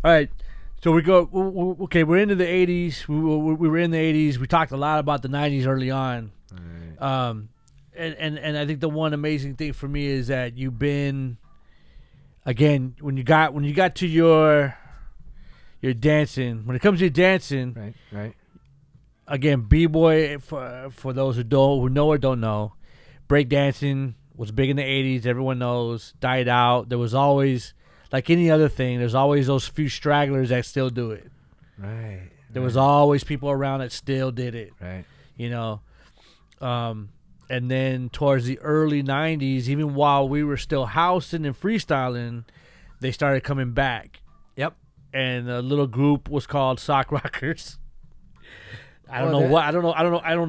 All right. So we go. Okay, we're into the 80s. We were in the 80s. We talked a lot about the 90s early on. Right. And I think the one amazing thing for me is that you've been, again, when you got to your dancing. When it comes to your dancing, Right. Again, b-boy for those who know or don't know, break dancing was big in the 80s. Everyone knows. Died out. There was always, like any other thing, there's always those few stragglers that still do it. Right. There was always people around that still did it. Right. You know. And then towards the early 90s, even while we were still housing and freestyling, they started coming back. Yep. And the little group was called Sock Rockers. I don't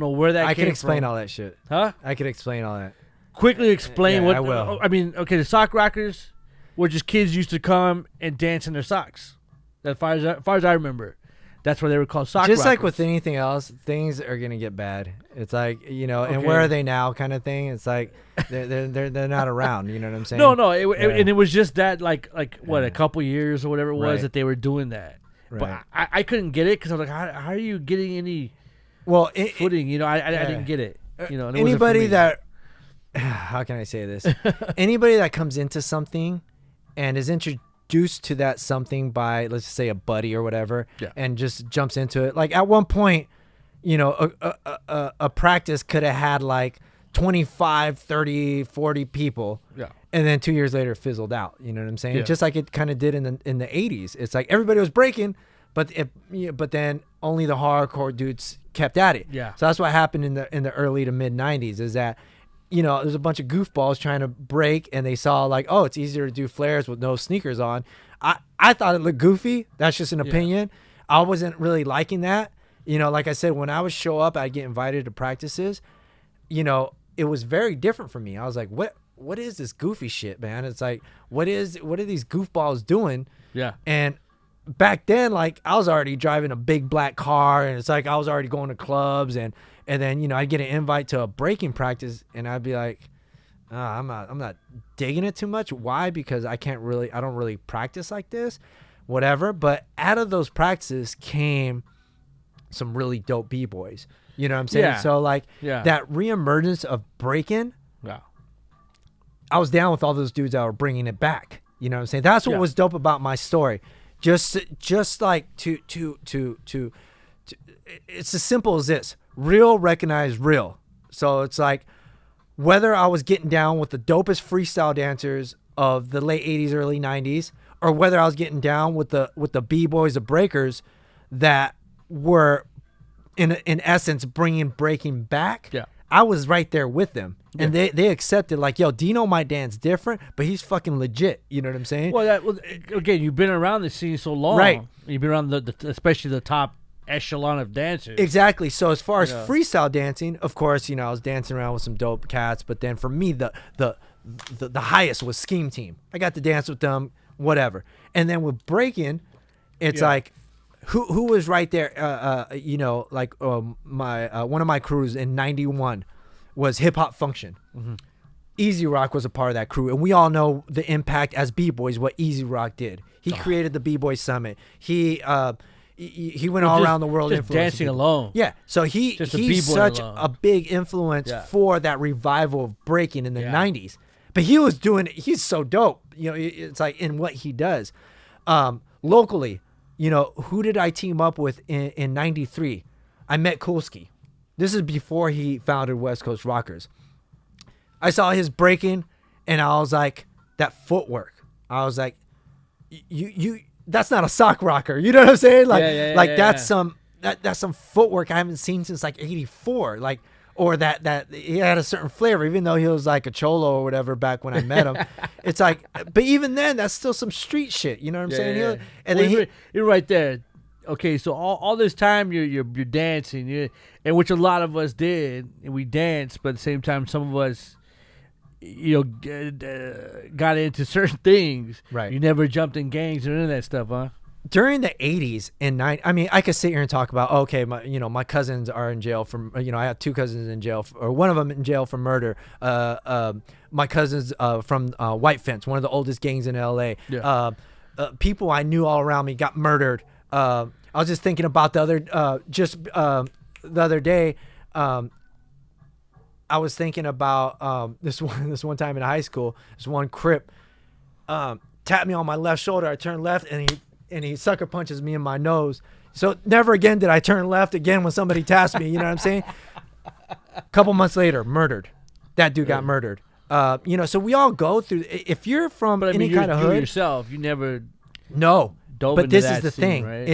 know where that came from. I can explain all that shit. Huh? I can explain all that. Quickly explain Yeah, what I will. I mean, okay, the Sock Rockers were just kids used to come and dance in their socks. As far as I remember. That's why they were called Sock Rockers. Just like with anything else, things are gonna get bad. It's like, and Okay. where are they now, kind of thing. It's like they're not around. You know what I'm saying? No, and it was just that like what, a couple years or whatever it was Right. that they were doing that. Right. But I couldn't get it because I was like, how are you getting any footing? I didn't get it. And it wasn't for anybody me. that how can I say this? Anybody that comes into something and is introduced to that something by, let's just say, a buddy or whatever, and just jumps into it. Like at one point, a practice could have had like 25, 30, 40 people. Yeah. And then 2 years later, it fizzled out. You know what I'm saying? Yeah. Just like it kind of did in the 80s. It's like everybody was breaking, but then only the hardcore dudes kept at it. Yeah. So that's what happened in the early to mid 90s. Is that there's a bunch of goofballs trying to break, and they saw like, oh, it's easier to do flares with no sneakers on. I thought it looked goofy. That's just an opinion. I wasn't really liking that. Like I said, when I would show up, I'd get invited to practices. It was very different for me. I was like, what is this goofy shit, man? It's like, what are these goofballs doing? Yeah. And back then, like, I was already driving a big black car, and it's like I was already going to clubs, and then I'd get an invite to a breaking practice, and I'd be like, I'm not digging it too much. Why? Because I don't really practice like this, whatever. But out of those practices came some really dope b-boys. You know what I'm saying? Yeah. So like Yeah. that reemergence of breaking, Yeah. I was down with all those dudes that were bringing it back. You know what I'm saying? That's what was dope about my story. Just like to it's as simple as this. Real recognize real. So it's like, whether I was getting down with the dopest freestyle dancers of the late 80s, early 90s, or whether I was getting down with the b-boys, the breakers that were in essence bringing breaking back. Yeah. I was right there with them, and they accepted, like, yo, Dino might dance different, but he's fucking legit. You know what I'm saying? Well, again, you've been around the scene so long, Right. You've been around the especially the top echelon of dancers. Exactly. So as far as freestyle dancing, of course, I was dancing around with some dope cats, but then for me, the highest was Scheme Team. I got to dance with them, whatever. And then with breaking, it's like, who was right there? My one of my crews in '91 was Hip Hop Function. Mm-hmm. Easy Rock was a part of that crew, and we all know the impact as b-boys what Easy Rock did. He created the B-Boy Summit. He went all around the world, just dancing people. alone. Yeah, so he's such a big influence for that revival of breaking in the '90s. But he's so dope. It's like in what he does. Locally, who did I team up with in '93? I met Kulski. This is before he founded West Coast Rockers. I saw his breaking, and I was like, that footwork. I was like, you that's not a sock rocker. You know what I'm saying? Like, that's some footwork I haven't seen since like '84. Like, or that he had a certain flavor, even though he was like a cholo or whatever back when I met him. It's like, but even then, that's still some street shit. You know what I'm saying? Yeah. And well, then you're right there. Okay, so all this time you're dancing, and which a lot of us did, and we danced, but at the same time, some of us, got into certain things. Right. You never jumped in gangs or any of that stuff, huh? During the 80s and 90s, I mean, I could sit here and talk about, okay, my cousins are in jail for, I have two cousins in jail, or one of them in jail for murder. My cousins from White Fence, one of the oldest gangs in LA. Yeah. people I knew all around me got murdered. I was just thinking about the other day. I was thinking about this one time in high school. This one Crip tapped me on my left shoulder. I turned left, and he sucker punches me in my nose. So never again did I turn left again when somebody taps me. You know what I'm saying? A couple months later, murdered. That dude got murdered. So we all go through. If you're from any kind of hood, yourself, you never. No, but this is the thing: right?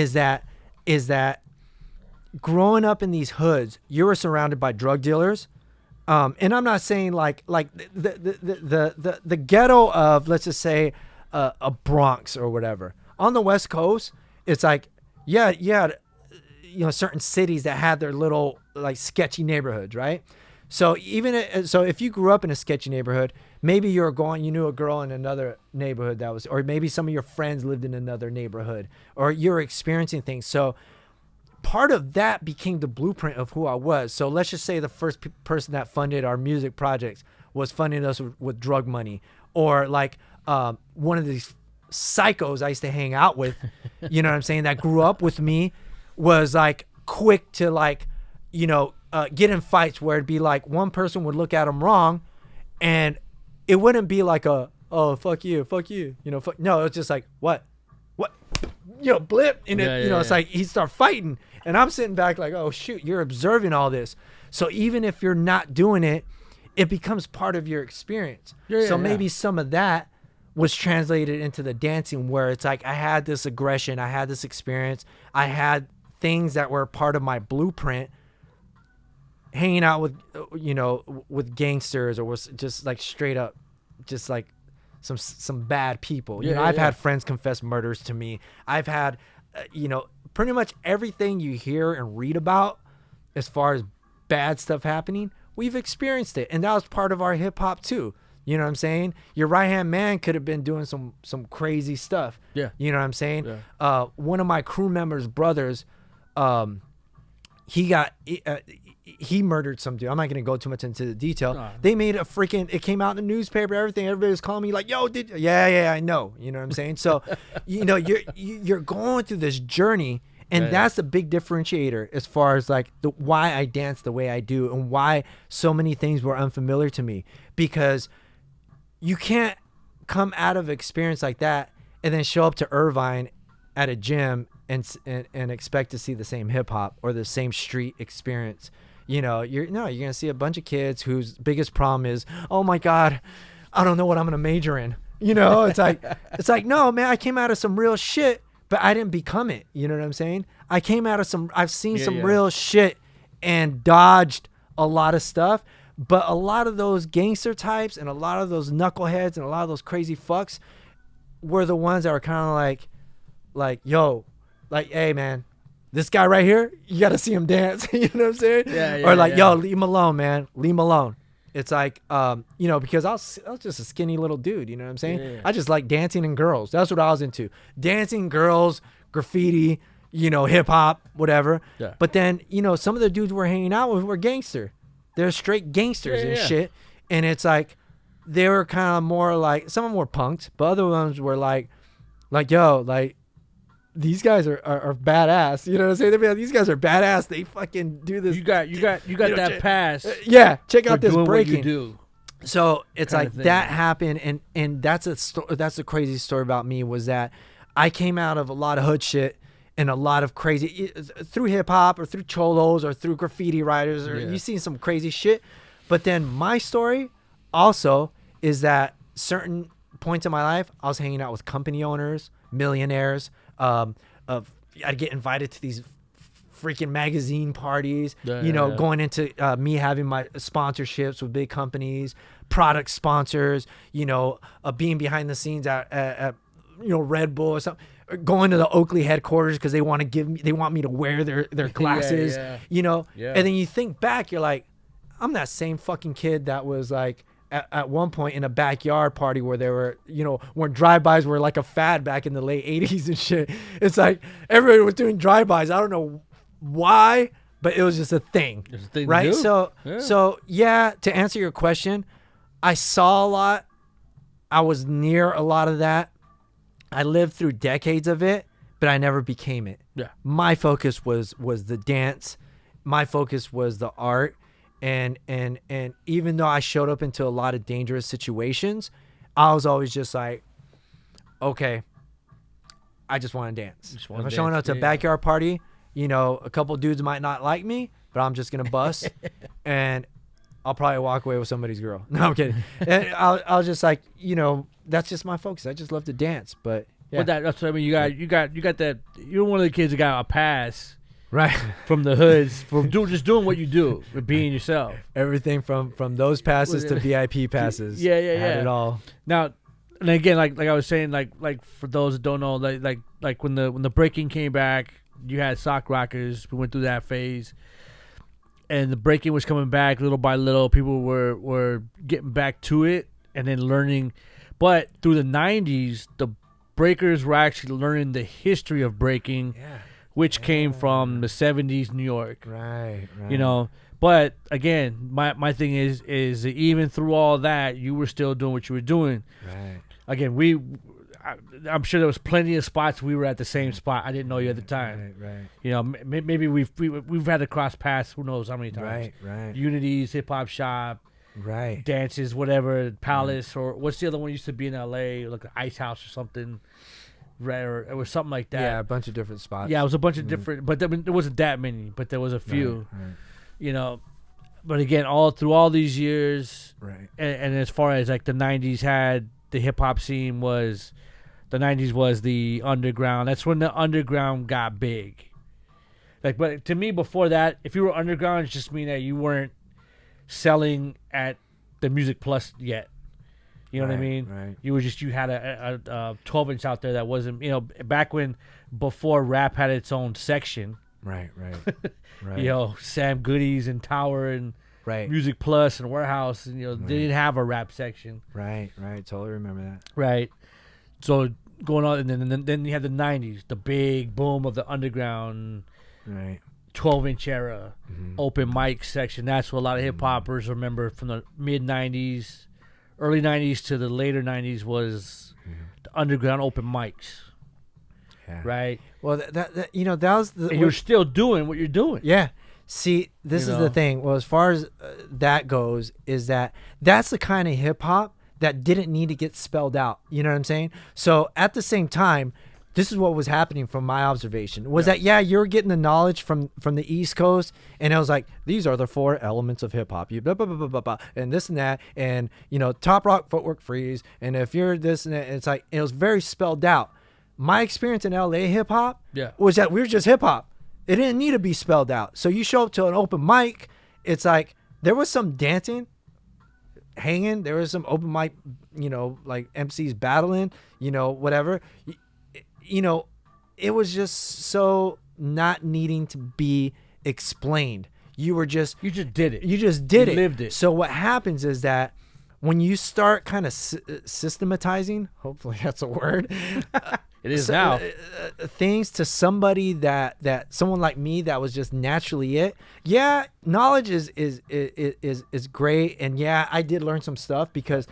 is that growing up in these hoods, you were surrounded by drug dealers. And I'm not saying like the ghetto of, let's just say, a Bronx or whatever. On the West Coast, it's like, certain cities that had their little like sketchy neighborhoods, right? So if you grew up in a sketchy neighborhood, maybe you knew a girl in another neighborhood or maybe some of your friends lived in another neighborhood, or you're experiencing things. So part of that became the blueprint of who I was. So let's just say the first person that funded our music projects was funding us with drug money, or like one of these psychos I used to hang out with, you know what I'm saying, that grew up with me, was like quick to like, get in fights where it'd be like one person would look at him wrong, and it wouldn't be like fuck you, no, it's just like what, blip, and it's like he'd start fighting, and I'm sitting back like, oh shoot, you're observing all this. So even if you're not doing it, it becomes part of your experience. Maybe some of that was translated into the dancing, where it's like I had this aggression, I had this experience, I had things that were part of my blueprint, hanging out with gangsters, or was just like straight up just like some bad people. I've had friends confess murders to me. I've had pretty much everything you hear and read about as far as bad stuff happening, we've experienced it, and that was part of our hip hop too. You know what I'm saying? Your right hand man could have been doing some crazy stuff. Yeah. You know what I'm saying? Yeah. One of my crew members' brothers, he murdered some dude. I'm not gonna go too much into the detail. They made it came out in the newspaper, everything. Everybody was calling me like, yo, I know. You know what I'm saying? So, you're going through this journey, and that's a big differentiator as far as like why I dance the way I do, and why so many things were unfamiliar to me, because you can't come out of experience like that and then show up to Irvine at a gym and expect to see the same hip hop or the same street experience. You're gonna see a bunch of kids whose biggest problem is, oh my God, I don't know what I'm gonna major in. It's like, no, man, I came out of some real shit, but I didn't become it. You know what I'm saying? I've seen some real shit and dodged a lot of stuff. But a lot of those gangster types and a lot of those knuckleheads and a lot of those crazy fucks were the ones that were kind of like, yo, like, hey man, this guy right here, you got to see him dance. You know what I'm saying? Or like, yo, leave him alone, man. Leave him alone. It's like, because I was just a skinny little dude. You know what I'm saying? I just like dancing and girls. That's what I was into. Dancing, girls, graffiti, hip hop, whatever. Yeah. But then, some of the dudes we're hanging out with were gangster. They're straight gangsters and shit. And it's like, they were kind of more like, some of them were punked, but other ones were like, yo, like, these guys are badass. You know what I'm saying? They'd be like, these guys are badass. They fucking do this. You got that pass. Check out this breaking. What you do. So it's like that happened, and that's a crazy story about me, was that I came out of a lot of hood shit and a lot of crazy through hip hop or through cholos or through graffiti writers, or you seen some crazy shit. But then my story also is that certain points in my life, I was hanging out with company owners, millionaires. I'd get invited to these freaking magazine parties, going into me having my sponsorships with big companies, product sponsors, being behind the scenes at Red Bull or something, going to the Oakley headquarters because they want me to wear their glasses, and then you think back, you're like, I'm that same fucking kid that was like at one point in a backyard party where there were, when drive-bys were like a fad back in the late 80s and shit. It's like everybody was doing drive-bys. I don't know why, but it was just a thing, right? So to answer your question, I saw a lot. I was near a lot of that. I lived through decades of it, but I never became it. Yeah. My focus was the dance. My focus was the art. And even though I showed up into a lot of dangerous situations, I was always just like, okay, I just want to dance. If I'm showing up to a backyard party, you know, a couple dudes might not like me, but I'm just going to bust and I'll probably walk away with somebody's girl. No, I'm kidding. And I was just like, you know, that's just my focus. I just love to dance. But yeah. But that's what I mean. You got that. You're one of the kids that got a pass, right, from the hoods, from just doing what you do, with being yourself. Everything from those passes to VIP passes. Yeah. Had it all. Now, and again, like I was saying, like for those that don't know, like when the breaking came back, you had sock rockers. We went through that phase. And the breaking was coming back little by little. People were getting back to it and then learning. But through the 90s, the breakers were actually learning the history of breaking, which came from the 70s New York. Right. You know, but again, my thing is even through all that, you were still doing what you were doing. Right. Again, I'm sure there was plenty of spots we were at the same spot. I didn't know you at the time. Right. You know, maybe we've had to cross paths. Who knows how many times? Right. Unity's Hip Hop Shop. Right. Dances, whatever, Palace, or what's the other one used to be in L.A., like an Ice House or something, right? Or it was something like that. Yeah, a bunch of different spots. Yeah, it was a bunch of different, but there wasn't that many, but there was a few. Right. You know, but again, through all these years, right. And as far as like the 90s had, the hip hop scene was, the 90s was the underground. That's when the underground got big. Like, but to me, before that, if you were underground, it just mean that you weren't selling at the Music Plus yet. You know what I mean? Right. You had a 12-inch out there that wasn't, you know, back when, before rap had its own section. Right. You know, Sam Goody's and Tower and Music Plus and Warehouse, and, you know, they didn't have a rap section. Right. Totally remember that. Right. So going on, and then you had the 90s, the big boom of the underground. Right. 12-inch era, open mic section. That's what a lot of hip hoppers remember from the mid 90s, early 90s to the later 90s was the underground open mics. Yeah. Right. Well, that you know, that was the. And you're still doing what you're doing. Yeah. See, this is the thing. Well, as far as that goes, is that's the kind of hip hop that didn't need to get spelled out. You know what I'm saying? So at the same time, this is what was happening from my observation was that, you're getting the knowledge from the East Coast. And I was like, these are the 4 elements of hip hop. You blah, blah, blah, blah, blah, blah, and this and that. And, you know, top rock, footwork, freeze. And if you're this and that, it's like, it was very spelled out. My experience in LA hip hop was that we were just hip hop. It didn't need to be spelled out. So you show up to an open mic. It's like, there was some dancing, hanging. There was some open mic, you know, like MCs battling, you know, whatever. You know, it was just so not needing to be explained. You just did it. You just did it. Lived it. So what happens is that when you start kind of systematizing, hopefully that's a word. It is now. Things to somebody that someone like me that was just naturally it. Yeah, knowledge is great, and yeah, I did learn some stuff because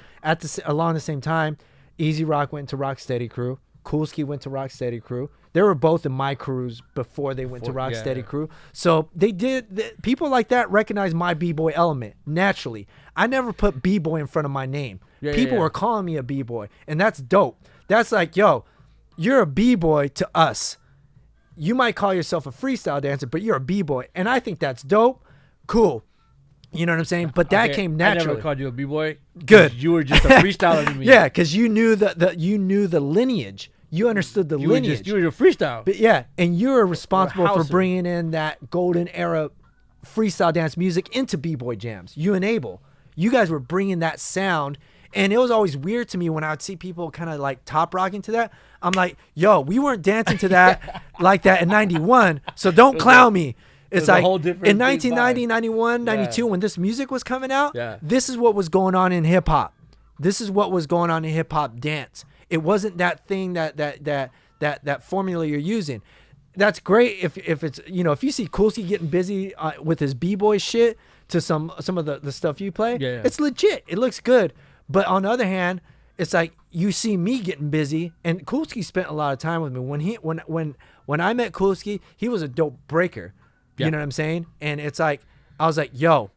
along the same time, Easy Rock went to Rocksteady Crew. Coolski went to Rocksteady Crew. They were both in my crews before they went to Rocksteady Crew. So they did. People like that recognize my b-boy element naturally. I never put b-boy in front of my name. People were calling me a b-boy, and that's dope. That's like, yo, you're a b-boy to us. You might call yourself a freestyle dancer, but you're a b-boy, and I think that's dope. Cool. You know what I'm saying? But that came naturally. I never called you a b-boy. Good. You were just a freestyler to me. Yeah, because you knew the lineage. You understood the lineage. You were a freestyle. But yeah, and you were responsible for bringing in that golden era freestyle dance music into b-boy jams. You and Abel. You guys were bringing that sound, and it was always weird to me when I would see people kind of like top rocking to that. I'm like, yo, we weren't dancing to that like that in 91, so don't clown me. It's like in 1990, 91, 92, when this music was coming out, this is what was going on in hip hop. This is what was going on in hip hop dance. It wasn't that thing that formula you're using. That's great if it's, you know, if you see Coolski getting busy with his b-boy shit to some of the stuff you play, it's legit. It looks good. But on the other hand, it's like you see me getting busy, and Kulski spent a lot of time with me. When I met Kulski, he was a dope breaker. You know what I'm saying? And it's like, I was like, yo,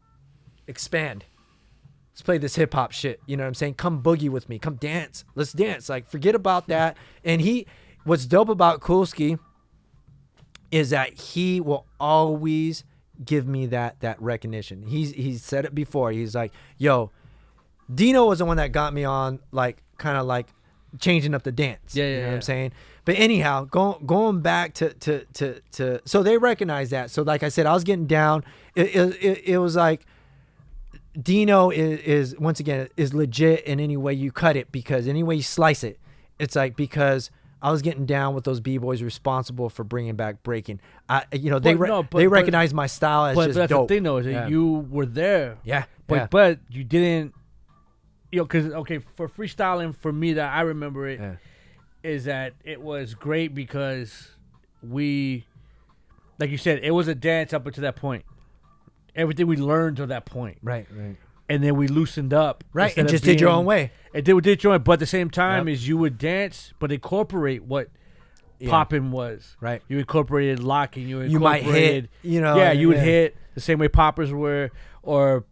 expand. Let's play this hip hop shit. You know what I'm saying? Come boogie with me. Come dance. Let's dance. Like, forget about that. And what's dope about Kulski is that he will always give me that recognition. He's said it before. He's like, yo, Dino was the one that got me on, like, kind of like changing up the dance. You know what I'm saying? But anyhow, going back to so they recognize that. So like I said, I was getting down. It was like, Dino is once again is legit in any way you cut it, because any way you slice it, it's like, because I was getting down with those b-boys responsible for bringing back breaking. They recognize my style as just that's dope. The thing though is that you were there. Yeah. But you didn't. Because for freestyling, for me, that I remember it is that it was great because we, like you said, it was a dance up until that point. Everything we learned to that point. Right. And then we loosened up. Right, and just did your own way. And did your own way. But at the same time is you would dance, but incorporate what popping was. Right. You incorporated locking. You might hit, you would hit the same way poppers were, or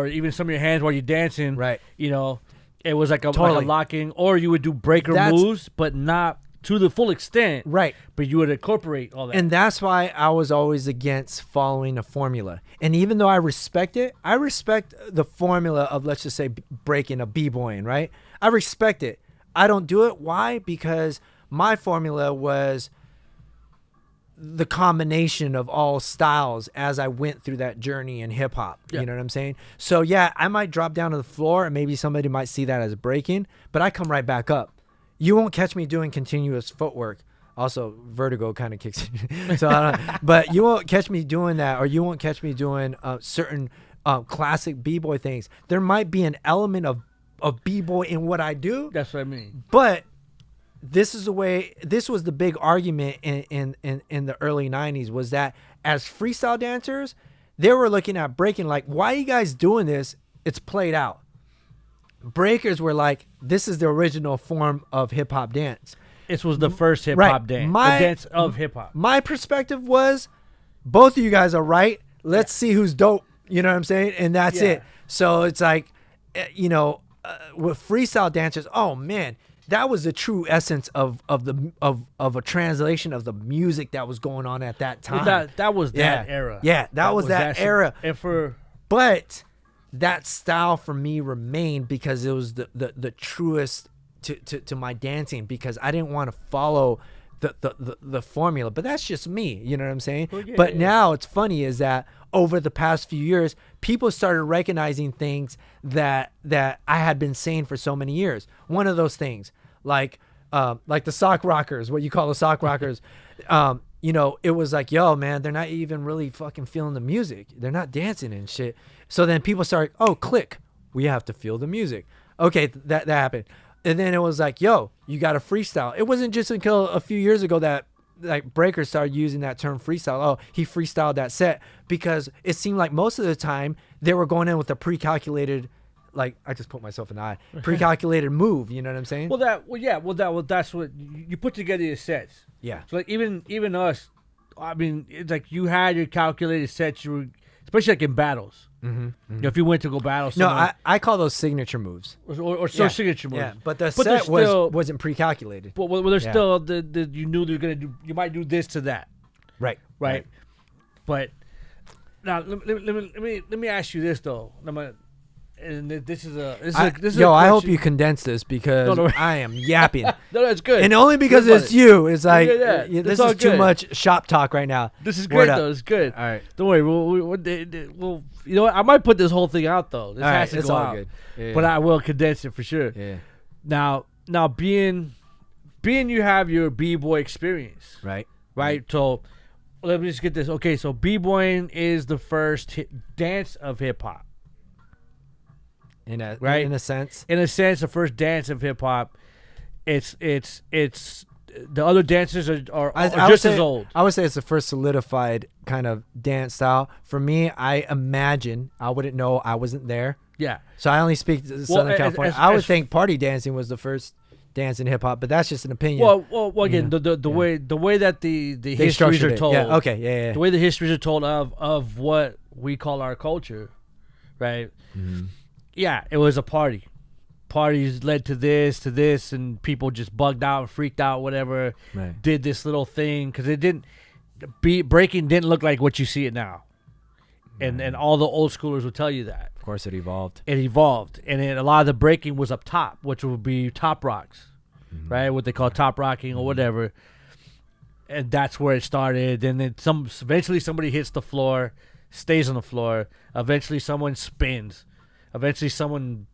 even some of your hands while you're dancing. Right. It was like a locking. Or you would do breaker moves, but not to the full extent. Right. But you would incorporate all that. And that's why I was always against following a formula. And even though I respect it, I respect the formula of, let's just say, breaking a b-boying, right? I respect it. I don't do it. Why? Because my formula was the combination of all styles as I went through that journey in hip hop. You know what I'm saying? So yeah, I might drop down to the floor and maybe somebody might see that as breaking, but I come right back up. You won't catch me doing continuous footwork. Also, vertigo kind of kicks in. But you won't catch me doing that, or you won't catch me doing certain classic b-boy things. There might be an element of b-boy in what I do. That's what I mean. But this was the big argument in the early 90s, was that as freestyle dancers, they were looking at breaking like, why are you guys doing this? It's played out. Breakers were like, this is the original form of hip hop dance. This was the first hip hop dance. The dance of hip hop. My perspective was, both of you guys are right. Let's see who's dope. You know what I'm saying? And that's it. So it's like, with freestyle dancers, oh man, that was the true essence of a translation of the music that was going on at that time. Well, that was that era. Yeah, that was that era. And but that style for me remained because it was the truest to my dancing, because I didn't want to follow the formula. But that's just me, you know what I'm saying? Well, now it's funny is that over the past few years, people started recognizing things that I had been saying for so many years. One of those things, like the sock rockers, what you call the sock rockers, it was like, yo, man, they're not even really fucking feeling the music. They're not dancing and shit. So then people started, click. We have to feel the music. Okay, that happened. And then it was like, yo, you got to freestyle. It wasn't just until a few years ago that like breakers started using that term freestyle. Oh, he freestyled that set, because it seemed like most of the time they were going in with a pre-calculated, like, I just put myself in the eye, pre-calculated move. You know what I'm saying? That's what you put together your sets. Yeah. So like even us, I mean, it's like you had your calculated sets. You were, especially like in battles. Mm-hmm. If you went to go battle someone, no, I call those signature moves or signature moves. Yeah, but the set wasn't pre-calculated. But there's still you knew they're gonna do. You might do this to that. Right. But now let me ask you this though. I hope you condense this, because I am yapping. No, that's good. And only because it's you. It's like, this is too much shop talk right now. This is great, though. It's good. All right. Don't worry. We'll you know what? I might put this whole thing out, though. This has to go out. Good. Yeah, but I will condense it for sure. Yeah. Now being you have your b-boy experience. Right. So let me just get this. Okay, so b-boying is the first dance of hip-hop. In a sense, the first dance of hip hop. It's the other dancers are just as old. I would say it's the first solidified kind of dance style. For me, I imagine, I wouldn't know, I wasn't there. Yeah. So I only speak to Southern California. I would think party dancing was the first. dance and hip hop, but that's just an opinion. Well, again, the way that the histories are told. Yeah. Okay. Yeah. The way the histories are told of what we call our culture, right? Mm-hmm. Yeah, it was a party. Parties led to this, and people just bugged out and freaked out, whatever. Right. Did this little thing because breaking didn't look like what you see it now, and all the old schoolers would tell you that. Of course, it evolved. And then a lot of the breaking was up top, which would be top rocks, right? What they call top rocking or whatever, and that's where it started. And then eventually somebody hits the floor, stays on the floor. Eventually, someone spins. Eventually, someone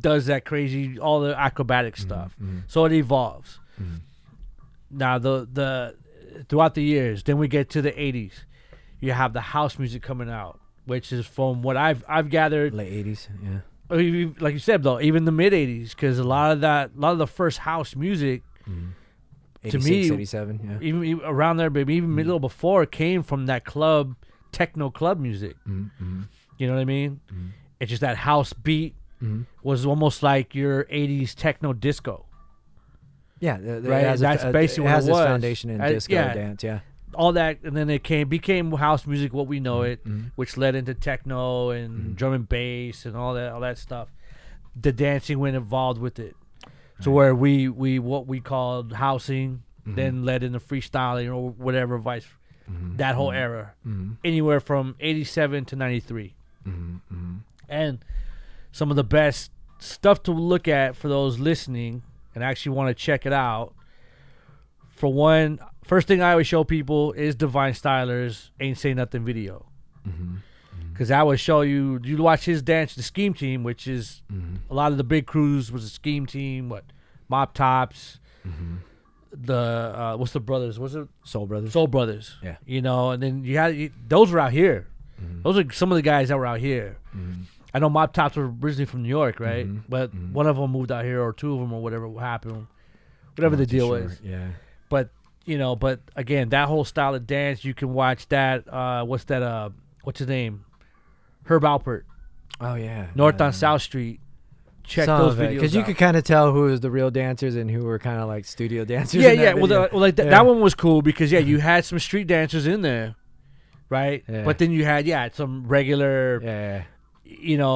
does that crazy, all the acrobatic stuff. So it evolves. Now the throughout the years, then we get to the 80s. You have the house music coming out, which is from what I've gathered, late 80s. Yeah, like you said though, even the mid 80s, because a lot of the first house music, 86, to me, 87, yeah, even around there, maybe even a little before, came from that techno club music. You know what I mean? It's just that house beat was almost like your 80s techno disco. Yeah, right. That's basically what it was. Its foundation in disco dance. Yeah, all that, and then it became house music, what we know it, which led into techno and drum and bass and all that stuff. The dancing went involved with it, to where we what we called housing, then led into freestyling or whatever, that whole era, anywhere from 87 to 93, and some of the best stuff to look at for those listening and actually want to check it out. For one, first thing I always show people is Divine Styler's Ain't Say Nothing video. Because that would show you watch his dance, the Scheme Team, which is a lot of the big crews was a Scheme Team, Mop Tops, what's the brothers? Was it Soul Brothers? Soul Brothers. Yeah. You know, and then those were out here. Those are some of the guys that were out here. I know Mop Tops were originally from New York, right? But one of them moved out here, or two of them, or whatever happened. Whatever the deal is. Yeah. But again, that whole style of dance, you can watch that. What's his name? Herb Alpert. Oh yeah. North on South Street. Check those videos because you could kind of tell who was the real dancers and who were kind of like studio dancers. Yeah. That one was cool because you had some street dancers in there, right? Yeah. But then you had some regular. Yeah.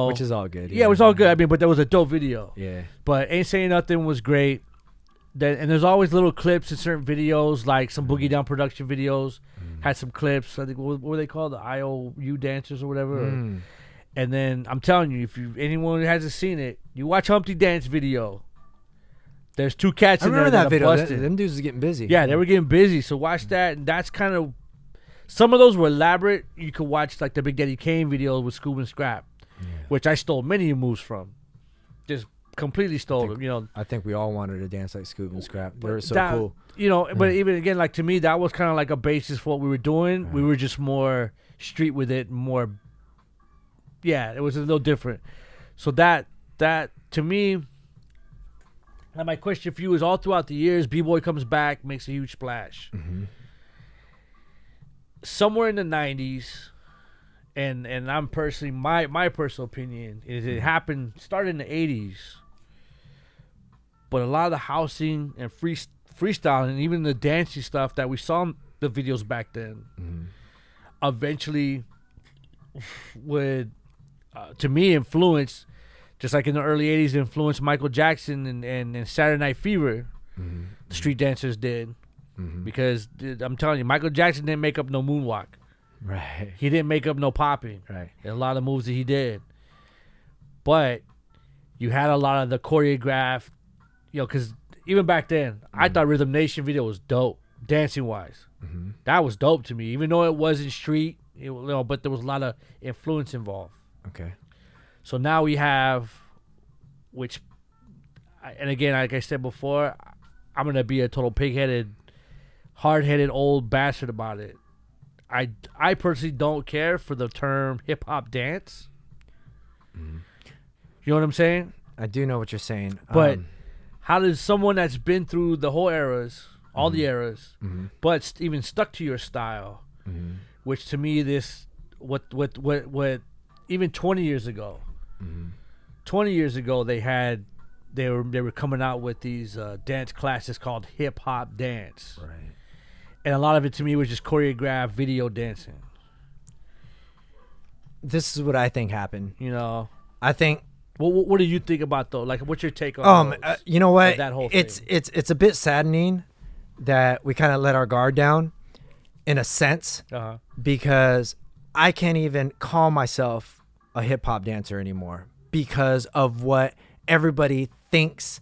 Which is all good. Yeah, it was all good. I mean, but that was a dope video. Yeah. But Ain't Saying Nothing was great. And there's always little clips in certain videos, like some Boogie Down production videos had some clips. I think what were they called, the IOU dancers or whatever. And then I'm telling you, if anyone who hasn't seen it, you watch Humpty Dance video. There's two cats in there that video. Are busted. Them dudes was getting busy. Yeah, they were getting busy. So watch that, and that's kind of some of those were elaborate. You could watch like the Big Daddy Kane video with Scoob and Scrap. Which I stole many moves from. Just completely stole them, I think we all wanted to dance like Scoob and Scrap. They were so cool. But even again, like to me, that was kind of like a basis for what we were doing. Right. We were just more street with it, more. Yeah, it was a little different. So that to me, and my question for you is: all throughout the years, B-Boy comes back, makes a huge splash. Somewhere in the 90s. And I'm personally, my personal opinion is it started in the 80s, but a lot of the housing and freestyling and even the dancing stuff that we saw in the videos back then eventually would, to me, influence, just like in the early 80s, influenced Michael Jackson and Saturday Night Fever, the street dancers did. Because I'm telling you, Michael Jackson didn't make up no moonwalk. Right. He didn't make up no popping. Right. A lot of moves that he did. But you had a lot of the choreographed, because even back then, I thought Rhythm Nation video was dope, dancing-wise. That was dope to me, even though it wasn't street, but there was a lot of influence involved. Okay. So now we have, and again, like I said before, I'm going to be a total pig-headed, hard-headed old bastard about it. I personally don't care for the term hip-hop dance. You know what I'm saying? I do know what you're saying. But how does someone that's been through the whole eras, all the eras, but even stuck to your style, which to me what even 20 years ago, 20 years ago they had they were coming out with these dance classes called hip hop dance. Right. And a lot of it to me was just choreographed video dancing. This is what I think happened. You know, I think. What do you think about though? Like, what's your take on? You know what? That whole thing? It's a bit saddening that we kind of let our guard down, in a sense, because I can't even call myself a hip hop dancer anymore because of what everybody thinks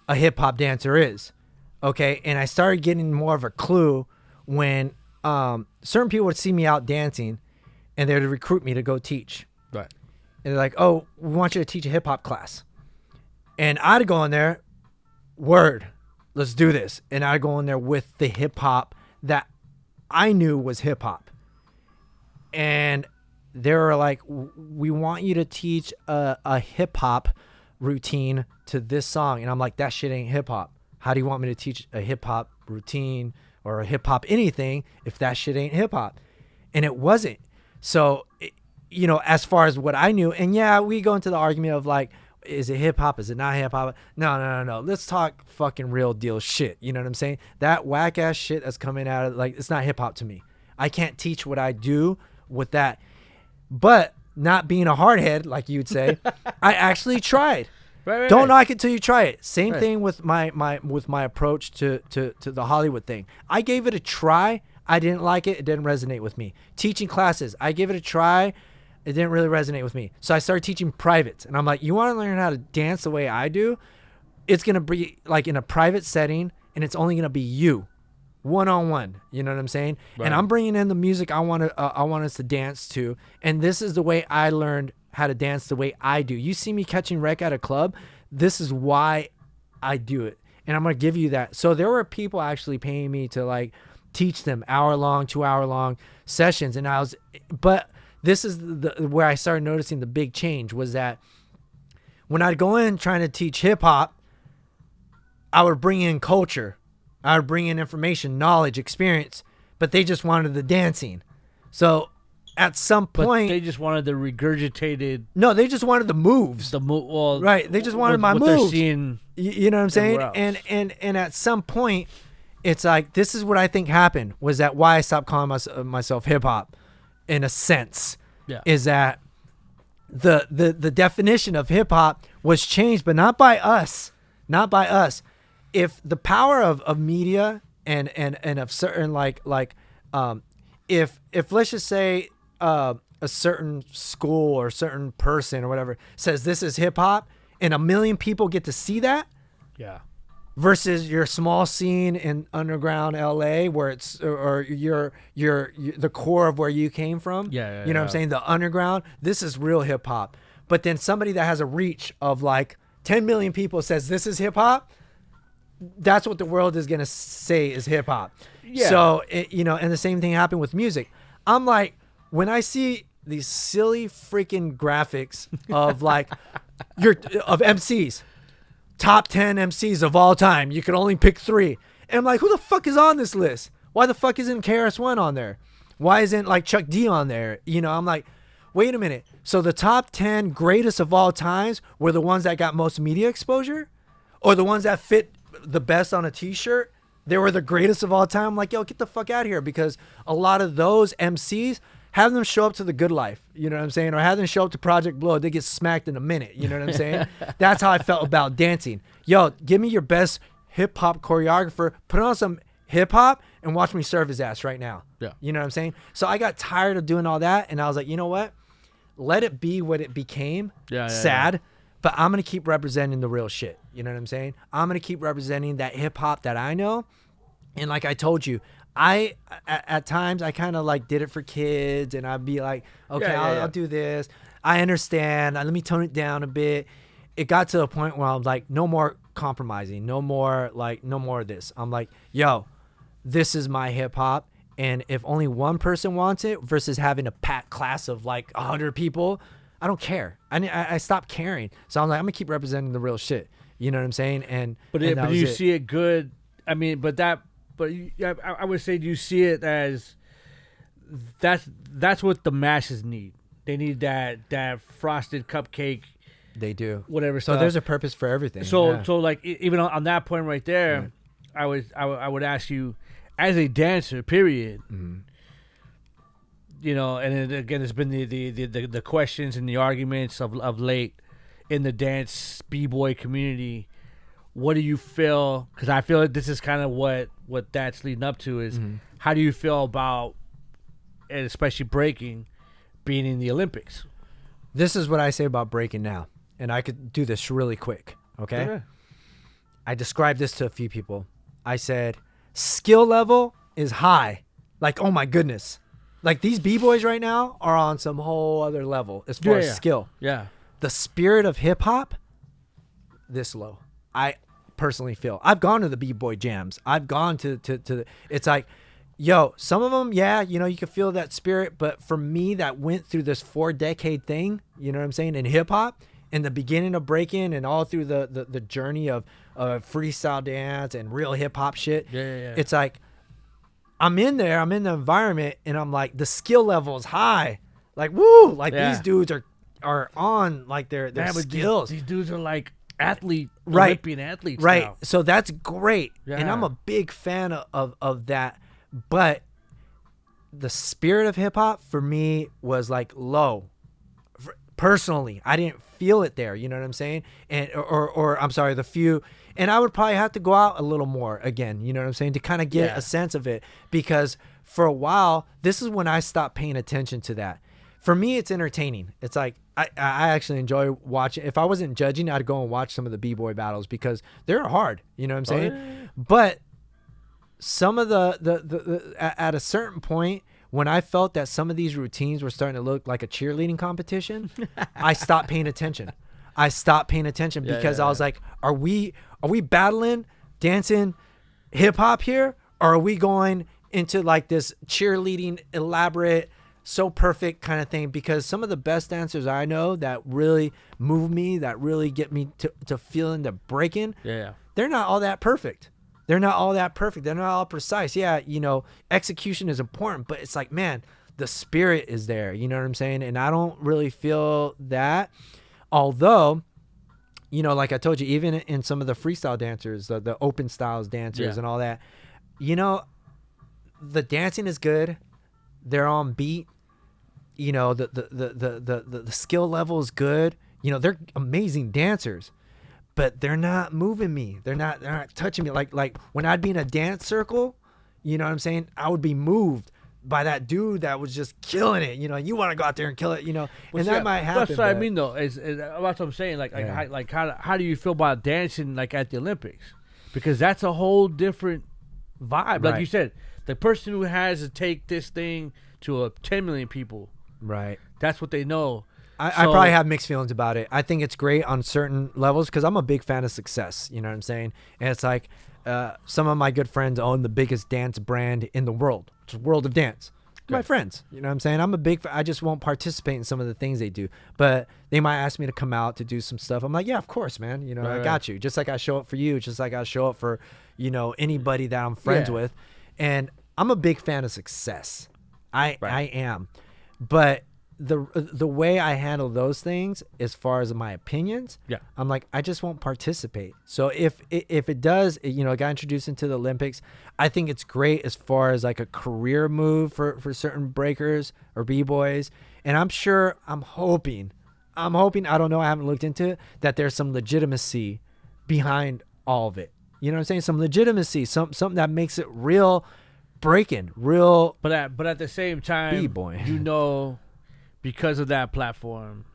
a hip hop dancer is. Okay, and I started getting more of a clue when certain people would see me out dancing, and they would recruit me to go teach. Right. And they're like, "Oh, we want you to teach a hip hop class," and I'd go in there, word, let's do this, and I'd go in there with the hip hop that I knew was hip hop, and they were like, "We want you to teach a hip hop routine to this song," and I'm like, "That shit ain't hip hop. How do you want me to teach a hip hop routine or a hip hop anything if that shit ain't hip hop?" And it wasn't. So, you know, as far as what I knew, and yeah, we go into the argument of like, is it hip hop? Is it not hip hop? No. Let's talk fucking real deal shit. You know what I'm saying? That whack ass shit that's coming out of, like, it's not hip hop to me. I can't teach what I do with that. But not being a hardhead, like you'd say, I actually tried. Right. Don't knock it till you try it. Same thing with my approach to the Hollywood thing. I gave it a try. I didn't like it. It didn't resonate with me. Teaching classes, I gave it a try. It didn't really resonate with me. So I started teaching privates. And I'm like, you want to learn how to dance the way I do? It's going to be like in a private setting, and it's only going to be you, one-on-one. You know what I'm saying? Right. And I'm bringing in the music I want us to dance to. And this is the way I learned how to dance the way I do. You see me catching wreck at a club. This is why I do it. And I'm going to give you that. So there were people actually paying me to like teach them hour-long, 2-hour-long sessions. And but this is where I started noticing the big change was that when I'd go in trying to teach hip hop, I would bring in culture. I would bring in information, knowledge, experience, but they just wanted the dancing. So at some point, they just wanted the regurgitated. No, they just wanted the moves. Well, right. They just wanted my moves. They're seeing, you know what I'm saying? And at some point, it's like, this is what I think happened was that why I stopped calling myself hip hop. In a sense, is that the definition of hip hop was changed, but not by us. If the power of media and of certain if let's just say a certain school or certain person or whatever says this is hip hop, and 1 million people get to see that, versus your small scene in underground LA where it's or your the core of where you came from. You know what I'm saying? The underground, this is real hip hop. But then somebody that has a reach of like 10 million people says this is hip hop, that's what the world is going to say is hip hop. So, and the same thing happened with music. I'm like, when I see these silly freaking graphics of like of MCs, top 10 MCs of all time. You can only pick 3. And I'm like, who the fuck is on this list? Why the fuck isn't KRS-One on there? Why isn't like Chuck D on there? You know, I'm like, wait a minute. So the top 10 greatest of all times were the ones that got most media exposure? Or the ones that fit the best on a t-shirt? They were the greatest of all time? I'm like, yo, get the fuck out of here. Because a lot of those MCs, have them show up to the Good Life, you know what I'm saying? Or have them show up to Project Blow. They get smacked in a minute, you know what I'm saying? That's how I felt about dancing. Yo, give me your best hip-hop choreographer. Put on some hip-hop and watch me serve his ass right now. You know what I'm saying? So I got tired of doing all that, and I was like, you know what? Let it be what it became. Sad. But I'm going to keep representing the real shit. You know what I'm saying? I'm going to keep representing that hip-hop that I know. And like I told you, at times I kind of like did it for kids, and I'd be like, okay, I'll do this. I understand. Let me tone it down a bit. It got to a point where I was like, no more compromising, no more of this. I'm like, yo, this is my hip hop. And if only one person wants it versus having a packed class of like 100 people, I don't care. I stopped caring. So I'm like, I'm gonna keep representing the real shit. You know what I'm saying? But you see it good. I mean, I would say, do you see it as that's what the masses need? They need that frosted cupcake They do. Whatever. So there's a purpose for everything. So like even on that point right there, I would ask you, as a dancer, period. Mm-hmm. You know, and again, it's been the questions and the arguments of late in the dance b-boy community. What do you feel? Because I feel like this is kind of what that's leading up to is how do you feel about, and especially breaking, being in the Olympics? This is what I say about breaking now, and I could do this really quick. Okay. Okay. I described this to a few people. I said, skill level is high. Like, oh my goodness. Like these b-boys right now are on some whole other level as far as skill. Yeah. The spirit of hip hop, this low. I personally feel. I've gone to the b-boy jams. I've gone to it's like, yo, some of them, yeah, you know, you can feel that spirit. But for me, that went through this 4-decade thing, you know what I'm saying, in hip hop, in the beginning of breaking and all through the journey of freestyle dance and real hip hop shit. Yeah. It's like, I'm in there, I'm in the environment, and I'm like, the skill level is high. Like, woo, like these dudes are on like their skills. These dudes are like athlete, right. Olympian athletes. Right. Now. So that's great. Yeah. And I'm a big fan of that. But the spirit of hip hop for me was like low. Personally, I didn't feel it there. You know what I'm saying? And or I'm sorry, the few. And I would probably have to go out a little more again, you know what I'm saying, to kind of get a sense of it. Because for a while, this is when I stopped paying attention to that. For me, it's entertaining. It's like I actually enjoy watching. If I wasn't judging, I'd go and watch some of the b-boy battles because they're hard. You know what I'm saying? Yeah. But some of the at a certain point, when I felt that some of these routines were starting to look like a cheerleading competition, I stopped paying attention. Because I was like, are we battling, dancing, hip hop here? Or are we going into like this cheerleading, elaborate, so perfect kind of thing? Because some of the best dancers I know that really move me, that really get me to feeling the breaking, they're not all that perfect. They're not all precise. Yeah, you know, execution is important, but it's like, man, the spirit is there. You know what I'm saying? And I don't really feel that. Although, you know, like I told you, even in some of the freestyle dancers, the open styles dancers and all that, you know, the dancing is good. They're on beat. You know, the skill level is good. You know, they're amazing dancers, but they're not moving me. They're not touching me. Like when I'd be in a dance circle, you know what I'm saying? I would be moved by that dude that was just killing it. You know, you want to go out there and kill it, you know, and that might happen. That's what I mean, though. Is that's what I'm saying. Like how do you feel about dancing like at the Olympics? Because that's a whole different vibe. Like you said, the person who has to take this thing to 10 million people, right? That's what they know. I probably have mixed feelings about it. I think it's great on certain levels because I'm a big fan of success. You know what I'm saying? And it's like some of my good friends own the biggest dance brand in the world, which is World of Dance. My friends, you know what I'm saying? I'm a big I just won't participate in some of the things they do. But they might ask me to come out to do some stuff. I'm like, yeah, of course, man. You know, I got you. Just like I show up for you, just like I show up for, you know, anybody that I'm friends with. And I'm a big fan of success. I am. But the way I handle those things as far as my opinions, I'm like, I just won't participate. So if it does, you know, I got introduced into the Olympics, I think it's great as far as like a career move for certain breakers or b-boys. And I'm hoping, I don't know, I haven't looked into it, that there's some legitimacy behind all of it. You know what I'm saying? Some legitimacy, something that makes it real breaking, real. But at the same time, b-boy, you know, because of that platform,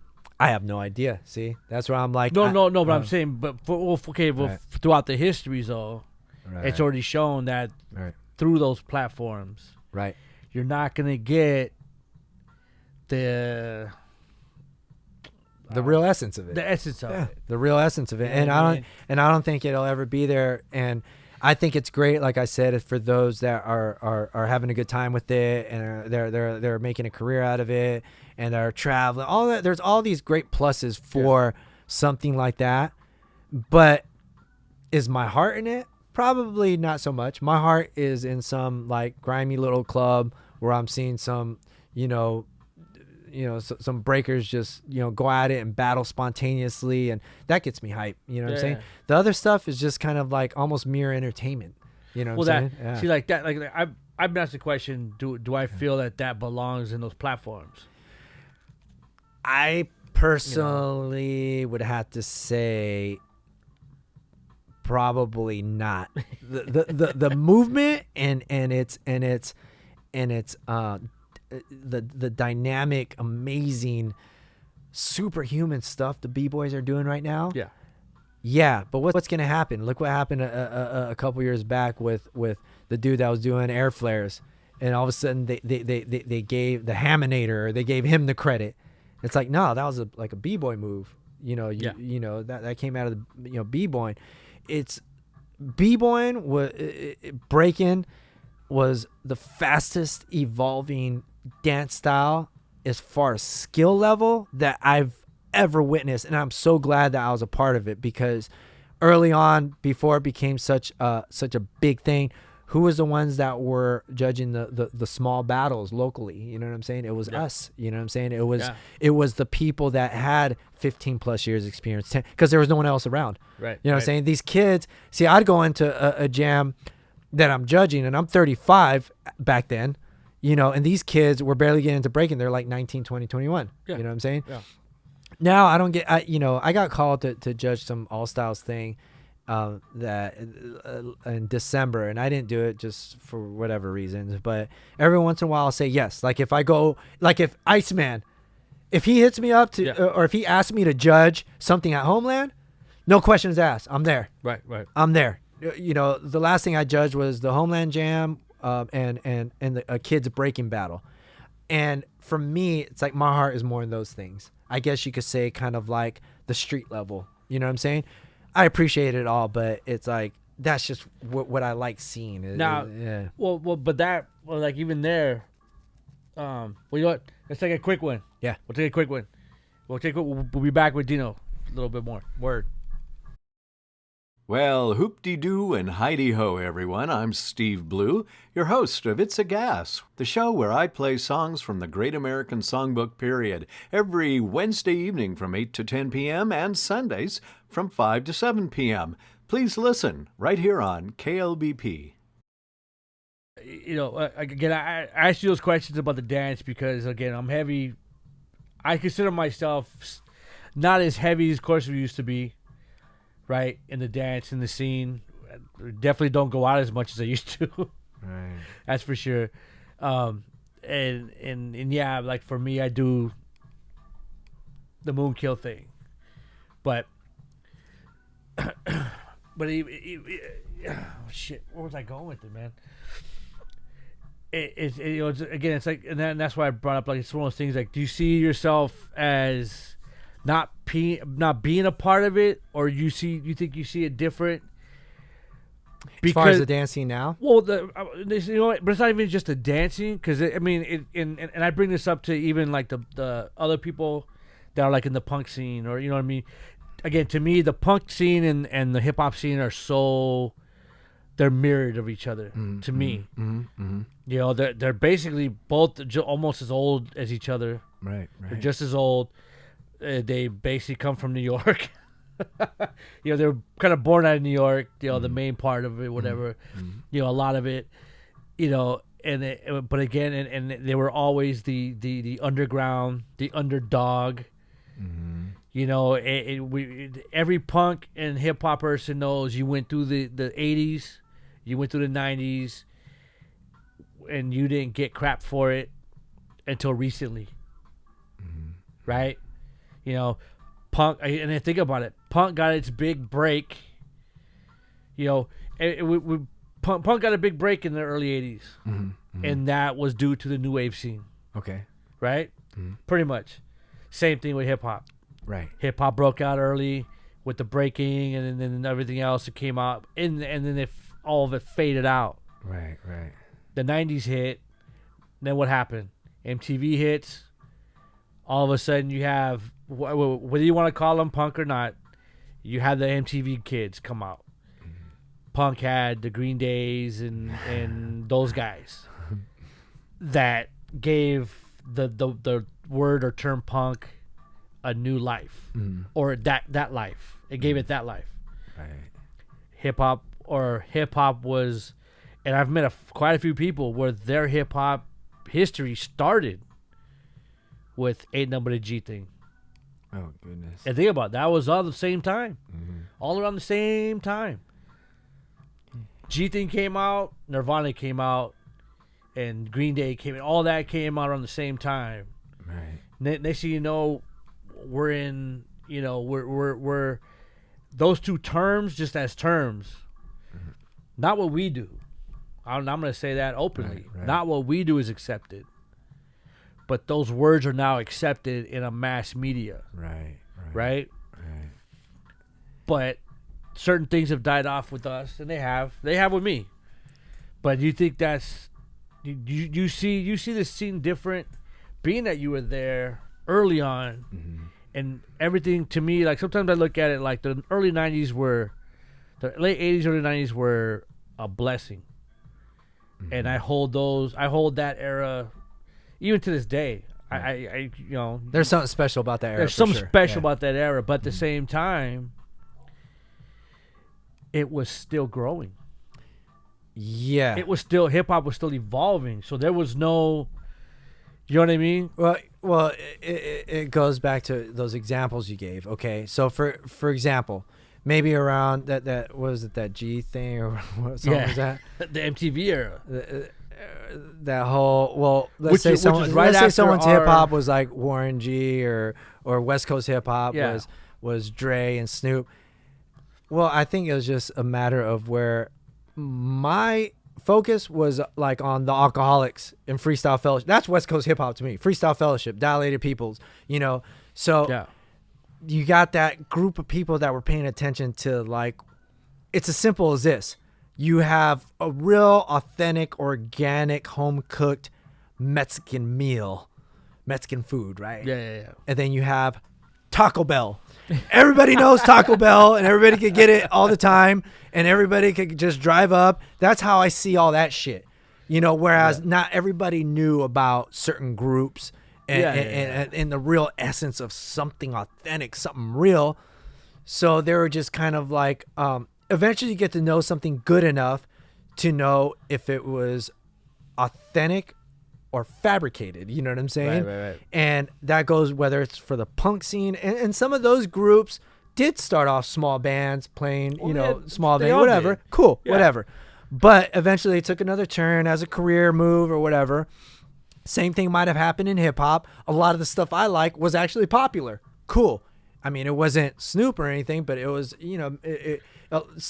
I have no idea. See, that's where I'm like, no. But I'm saying, but throughout the histories, though, it's already shown that through those platforms, you're not gonna get the real essence of it. The essence of it. The real essence of it. And I don't think it'll ever be there. And I think it's great, like I said, for those that are having a good time with it and they're making a career out of it and they're traveling. All that, there's all these great pluses for something like that. But is my heart in it? Probably not so much. My heart is in some like grimy little club where I'm seeing some, you know, some breakers just go at it and battle spontaneously, and that gets me hype. You know what I'm saying? The other stuff is just kind of like almost mere entertainment. You know what I'm saying? Yeah. See, like that, like I've been asked the question: Do I feel that belongs in those platforms? I personally would have to say probably not. The movement and its the dynamic, amazing, superhuman stuff the B-boys are doing right now. Yeah, but what's gonna happen? Look what happened a couple years back with the dude that was doing air flares, and all of a sudden they gave the Haminator, they gave him the credit. It's like, no, that was like a B-boy move. That came out of the B-boying. It's B-boying was breaking was the fastest evolving dance style as far as skill level that I've ever witnessed, and I'm so glad that I was a part of it, because early on, before it became such a big thing, who was the ones that were judging the small battles locally? You know what I'm saying? It was us. You know what I'm saying? It was the people that had 15 plus years experience, because there was no one else around. Right. You know what I'm saying? These kids, see, I'd go into a jam that I'm judging, and I'm 35 back then, and these kids were barely getting into breaking. They're like 19, 20, 21. You know what I'm saying? Yeah. Now I don't get, I got called to judge some All Styles thing that in December, and I didn't do it just for whatever reasons, but every once in a while I'll say yes. Like if I go, like if Iceman, if he hits me up to, or if he asks me to judge something at Homeland, no questions asked. I'm there. Right. I'm there. The last thing I judged was the Homeland Jam and a kids breaking battle. And for me, it's like my heart is more in those things. I guess you could say kind of like the street level. You know what I'm saying? I appreciate it all, but it's like that's just what I like seeing. Now, like even there, you know what? Let's take a quick one. Yeah, we'll take a quick one. We'll be back with Dino a little bit more. Word. Well, hoop-de-doo and heidi-ho, everyone. I'm Steve Blue, your host of It's a Gas, the show where I play songs from the Great American Songbook period, every Wednesday evening from 8 to 10 p.m. and Sundays from 5 to 7 p.m. Please listen right here on KLBP. Again, I asked you those questions about the dance because, again, I'm heavy. I consider myself not as heavy as, of course, we used to be. Right, in the dance, in the scene, definitely don't go out as much as I used to. Right, that's for sure. And yeah, like for me, I do the MoonKILL thing, but shit, where was I going with it, man? It's like, and that's why I brought up, like, it's one of those things. Like, do you see yourself as not being a part of it, or you think you see it different? Because, as far as the dancing now? Well, but it's not even just the dancing, because and I bring this up to even like the other people that are like in the punk scene, or you know what I mean. Again, to me, the punk scene and the hip hop scene are they're mirrored of each other. To me, they're basically both almost as old as each other. Right. They're just as old. They basically come from New York. They're kind of born out of New York. The main part of it, whatever. A lot of it. But again, and they were always the underground, the underdog. Every punk and hip hop person knows you went through the 80s, you went through the 90s, and you didn't get crap for it until recently, right? Punk, and then think about it. Punk got its big break. Punk got a big break in the early 80s, and that was due to the new wave scene. Okay. Right? Pretty much. Same thing with hip hop. Right. Hip hop broke out early with the breaking, and then everything else that came out, and then all of it faded out. Right. The 90s hit. Then what happened? MTV hits. All of a sudden, you have, whether you want to call them punk or not, you had the MTV kids come out. Punk had the Green Days and those guys that gave the word or term punk a new life, or that life. It gave it that life. Right. Hip hop was, and I've met quite a few people where their hip hop history started with Ain't Nothing But a G Thing. Oh goodness! And think about it, that was all the same time, all around the same time. G Thing came out, Nirvana came out, and Green Day came in. All that came out around the same time. Right. Next thing you know, we're in. We're those two terms just as terms, not what we do. I'm going to say that openly. Right. Not what we do is accepted, but those words are now accepted in a mass media. Right. But certain things have died off with us, and they have with me. But you think that's you see this scene different, being that you were there early on, and everything to me, like sometimes I look at it like the early '90s were, the late '80s, early '90s were a blessing, and I hold that era, even to this day. I there's something special about that era. There's something special about that era, but at the same time, it was still growing. Yeah. It was still, hip hop was still evolving. So there was no, you know what I mean? Well, it goes back to those examples you gave. Okay. So for example, maybe around that was it that G thing or what song was that? The MTV era. That whole, let's say someone's hip hop was like Warren G or West Coast hip hop was Dre and Snoop. Well, I think it was just a matter of where my focus was like on the Alcoholics and Freestyle Fellowship. That's West Coast hip hop to me. Freestyle Fellowship, Dilated Peoples, So you got that group of people that were paying attention to, like, it's as simple as this. You have a real authentic, organic, home-cooked Mexican meal, Mexican food, right? Yeah. And then you have Taco Bell. Everybody knows Taco Bell, and everybody could get it all the time, and everybody could just drive up. That's how I see all that shit. Whereas not everybody knew about certain groups and the real essence of something authentic, something real. So they were just kind of like, eventually you get to know something good enough to know if it was authentic or fabricated, you know what I'm saying? Right. And that goes whether it's for the punk scene, and some of those groups did start off small bands playing, small band, whatever, did. Cool, whatever. But eventually it took another turn as a career move or whatever. Same thing might have happened in hip hop. A lot of the stuff I like was actually popular. Cool. I mean, it wasn't Snoop or anything, but it was,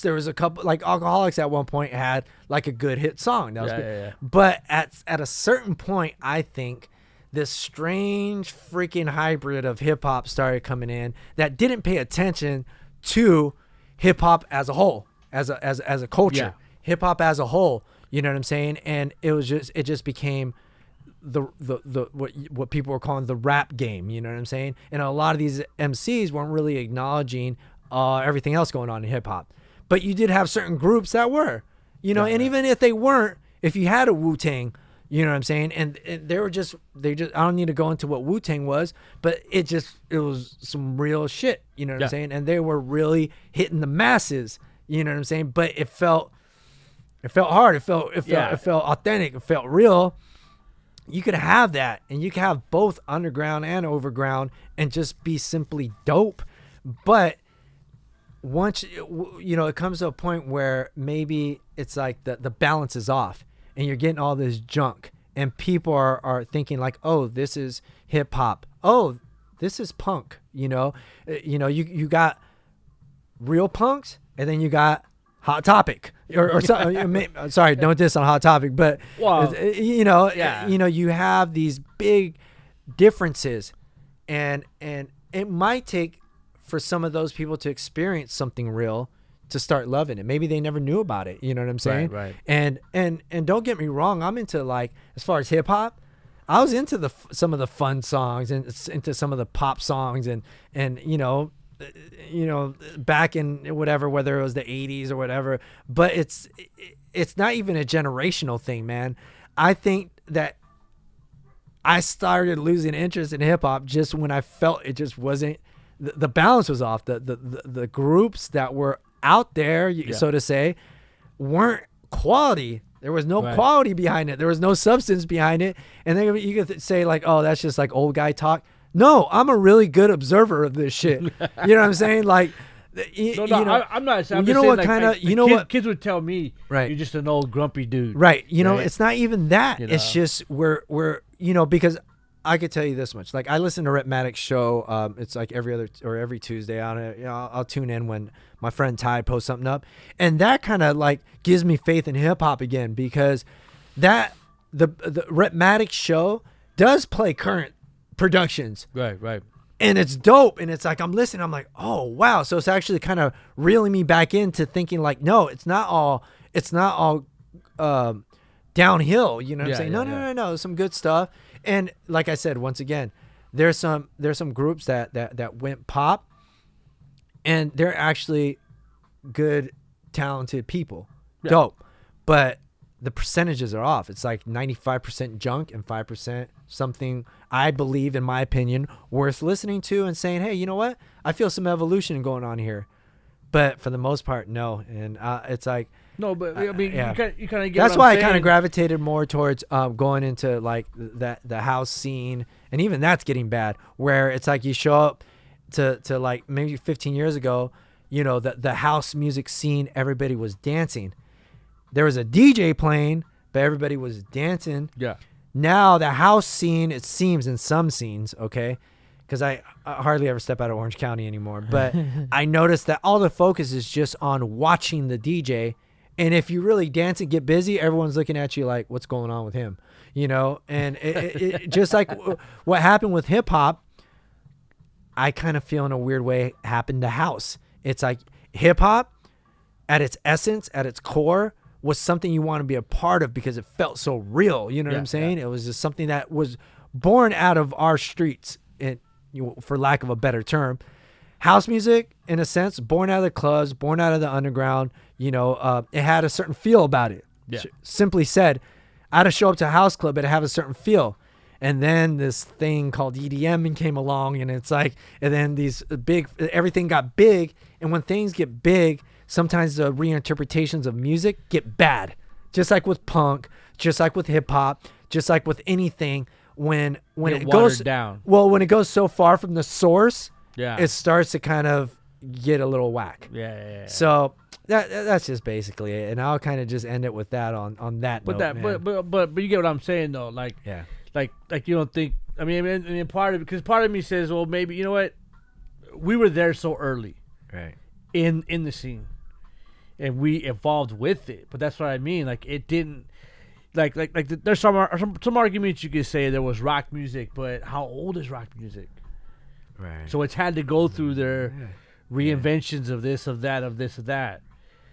there was a couple, like Alcoholics at one point had like a good hit song. That was good. But at a certain point, I think this strange freaking hybrid of hip hop started coming in that didn't pay attention to hip hop as a whole, as a culture, hip hop as a whole. You know what I'm saying? And it just became the what people were calling the rap game, you know what I'm saying? And a lot of these MCs weren't really acknowledging everything else going on in hip hop, but you did have certain groups that were, and even if they weren't, if you had a Wu-Tang, you know what I'm saying, and they just I don't need to go into what Wu-Tang was, but it was some real shit, you know what I'm saying, and they were really hitting the masses, you know what I'm saying, but it felt hard, it felt authentic, it felt real. You could have that, and you could have both underground and overground and just be simply dope. But once, it comes to a point where maybe it's like the balance is off and you're getting all this junk and people are thinking like, oh, this is hip hop. Oh, this is punk. You got real punks and then you got Hot Topic or something. Sorry, don't diss on Hot Topic, but you have these big differences, and it might take for some of those people to experience something real to start loving it. Maybe they never knew about it. You know what I'm saying? Right. And don't get me wrong, I'm into, like, as far as hip hop, I was into some of the fun songs and into some of the pop songs and back in whether it was the 80s or whatever, but it's not even a generational thing, man. I think that I started losing interest in hip hop just when I felt it just wasn't, the balance was off. The groups that were out there, so to say, weren't quality. There was no quality behind it. There was no substance behind it. And then you could say like, oh, that's just like old guy talk. No, I'm a really good observer of this shit. You know what I'm saying? Like, I'm not saying. You know what kind of, you know what kids would tell me, right? You're just an old grumpy dude, right? You know, it's not even that. It's just we're because I could tell you this much. Like, I listen to Rhythmatic's show. It's like every Tuesday. I'll tune in when my friend Ty posts something up, and that kind of like gives me faith in hip hop again, because that the Rhythmatic show does play current productions, right, and it's dope. And it's like I'm listening, I'm like, oh wow. So it's actually kind of reeling me back into thinking like, no, it's not all downhill. You know what I'm saying? No, there's some good stuff. And like I said, once again, there's some groups that went pop, and they're actually good, talented people, dope, but the percentages are off. It's like 95% junk and 5% something, I believe, in my opinion, worth listening to and saying, hey, you know what? I feel some evolution going on here. But for the most part, no. And it's like, no, but I mean, you kind of get. That's why I kind of gravitated more towards going into like the house scene, and even that's getting bad. Where it's like you show up to like maybe 15 years ago, you know, the house music scene, everybody was dancing. There was a DJ playing, but everybody was dancing. Yeah. Now the house scene, it seems in some scenes, okay, because I hardly ever step out of Orange County anymore, but I noticed that all the focus is just on watching the DJ. And if you really dance and get busy, everyone's looking at you like, what's going on with him? You know, and it just like what happened with hip hop, I kind of feel in a weird way happened to house. It's like hip hop at its essence, at its core, was something you want to be a part of because it felt so real. You know what I'm saying? It was just something that was born out of our streets, for lack of a better term. House music, in a sense, born out of the clubs, born out of the underground. You know, it had a certain feel about it. Yeah. Simply said, I had to show up to a house club, but it had a certain feel. And then this thing called EDM came along, and it's like, and then everything got big. And when things get big, sometimes the reinterpretations of music get bad. Just like with punk, just like with hip hop, just like with anything. When it goes down. Well, when it goes so far from the source, it starts to kind of get a little whack. Yeah. So that's just basically it, and I'll kind of just end it with that on that. But note, but you get what I'm saying though. Like you don't think. I mean, part of me says, well, maybe you know what, we were there so early, right, in the scene, and we evolved with it. But that's what I mean. Like it didn't. Like there's some arguments you could say there was rock music, but how old is rock music? Right. So it's had to go through their reinventions of this, of that, of this, of that.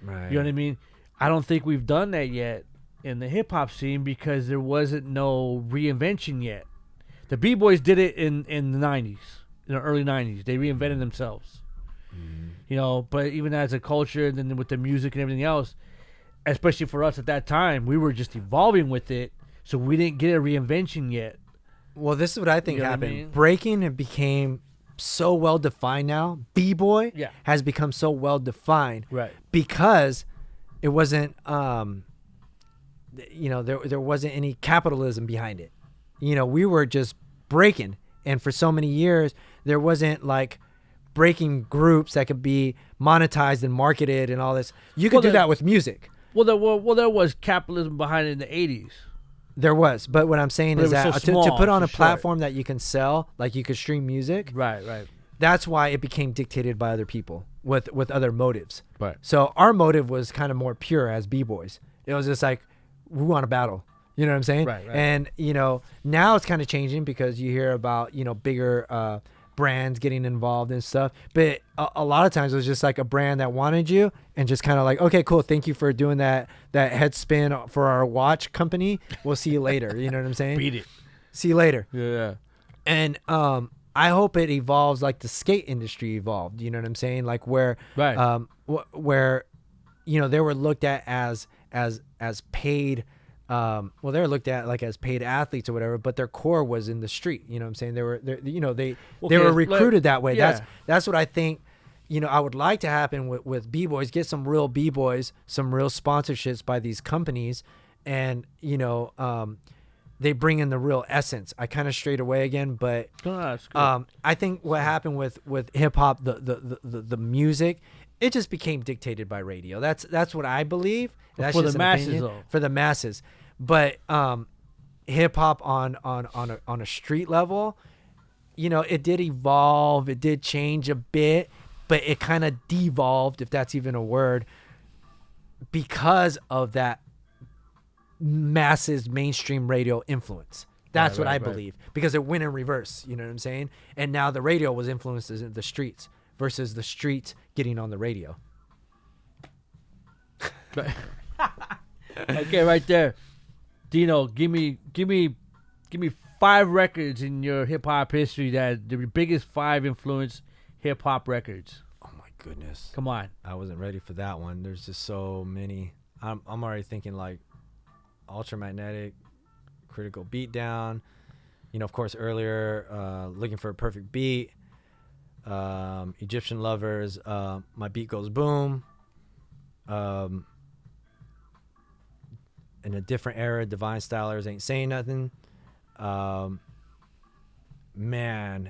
Right. You know what I mean? I don't think we've done that yet in the hip hop scene because there wasn't no reinvention yet. The B-boys did it in the 90s, in the early 90s. They reinvented themselves. Mm-hmm. You know, but even as a culture, and then with the music and everything else, especially for us at that time, we were just evolving with it, so we didn't get a reinvention yet. Well, this is what I think happened. Breaking, it became so well defined now. B-boy has become so well defined, right? Because it wasn't, there wasn't any capitalism behind it. You know, we were just breaking, and for so many years there wasn't like breaking groups that could be monetized and marketed and all this. You could do that with music. Well, there was capitalism behind it in the 80s. There was, but what I'm saying is that to put on a platform that you can sell, like you could stream music. Right. That's why it became dictated by other people with other motives. Right. So our motive was kind of more pure as B-boys. It was just like, we want to battle. You know what I'm saying? Right. And, you know, now it's kind of changing because you hear about, you know, bigger brands getting involved and stuff. But a lot of times it was just like a brand that wanted you and just kind of like, okay, cool. Thank you for doing that head spin for our watch company. We'll see you later. You know what I'm saying? Beat it. See you later. Yeah. And I hope it evolves like the skate industry evolved. You know what I'm saying? Like where, where, you know, they were looked at as paid they're looked at like as paid athletes or whatever, but their core was in the street. You know what I'm saying? They were recruited that way. Yeah. That's what I think. I would like to happen with b-boys, get some real b-boys, some real sponsorships by these companies, and they bring in the real essence. I kind of strayed away again, but I think what happened with hip hop, the music, it just became dictated by radio. That's what I believe. That's for just the masses, though. For the masses, but hip hop on a street level, it did evolve. It did change a bit, but it kind of devolved, if that's even a word, because of that masses mainstream radio influence. That's what I believe, because it went in reverse. You know what I'm saying? And now the radio was influenced in the streets versus the streets getting on the radio. Okay, right there, Dino. Give me 5 records in your hip hop history that the biggest 5 influence hip hop records. Oh my goodness! Come on, I wasn't ready for that one. There's just so many. I'm already thinking like Ultramagnetic, Critical Beatdown. Of course earlier, Looking for a Perfect Beat. Egyptian Lovers. My Beat Goes Boom. In a different era, Divine Stylers, Ain't Saying Nothing. Man,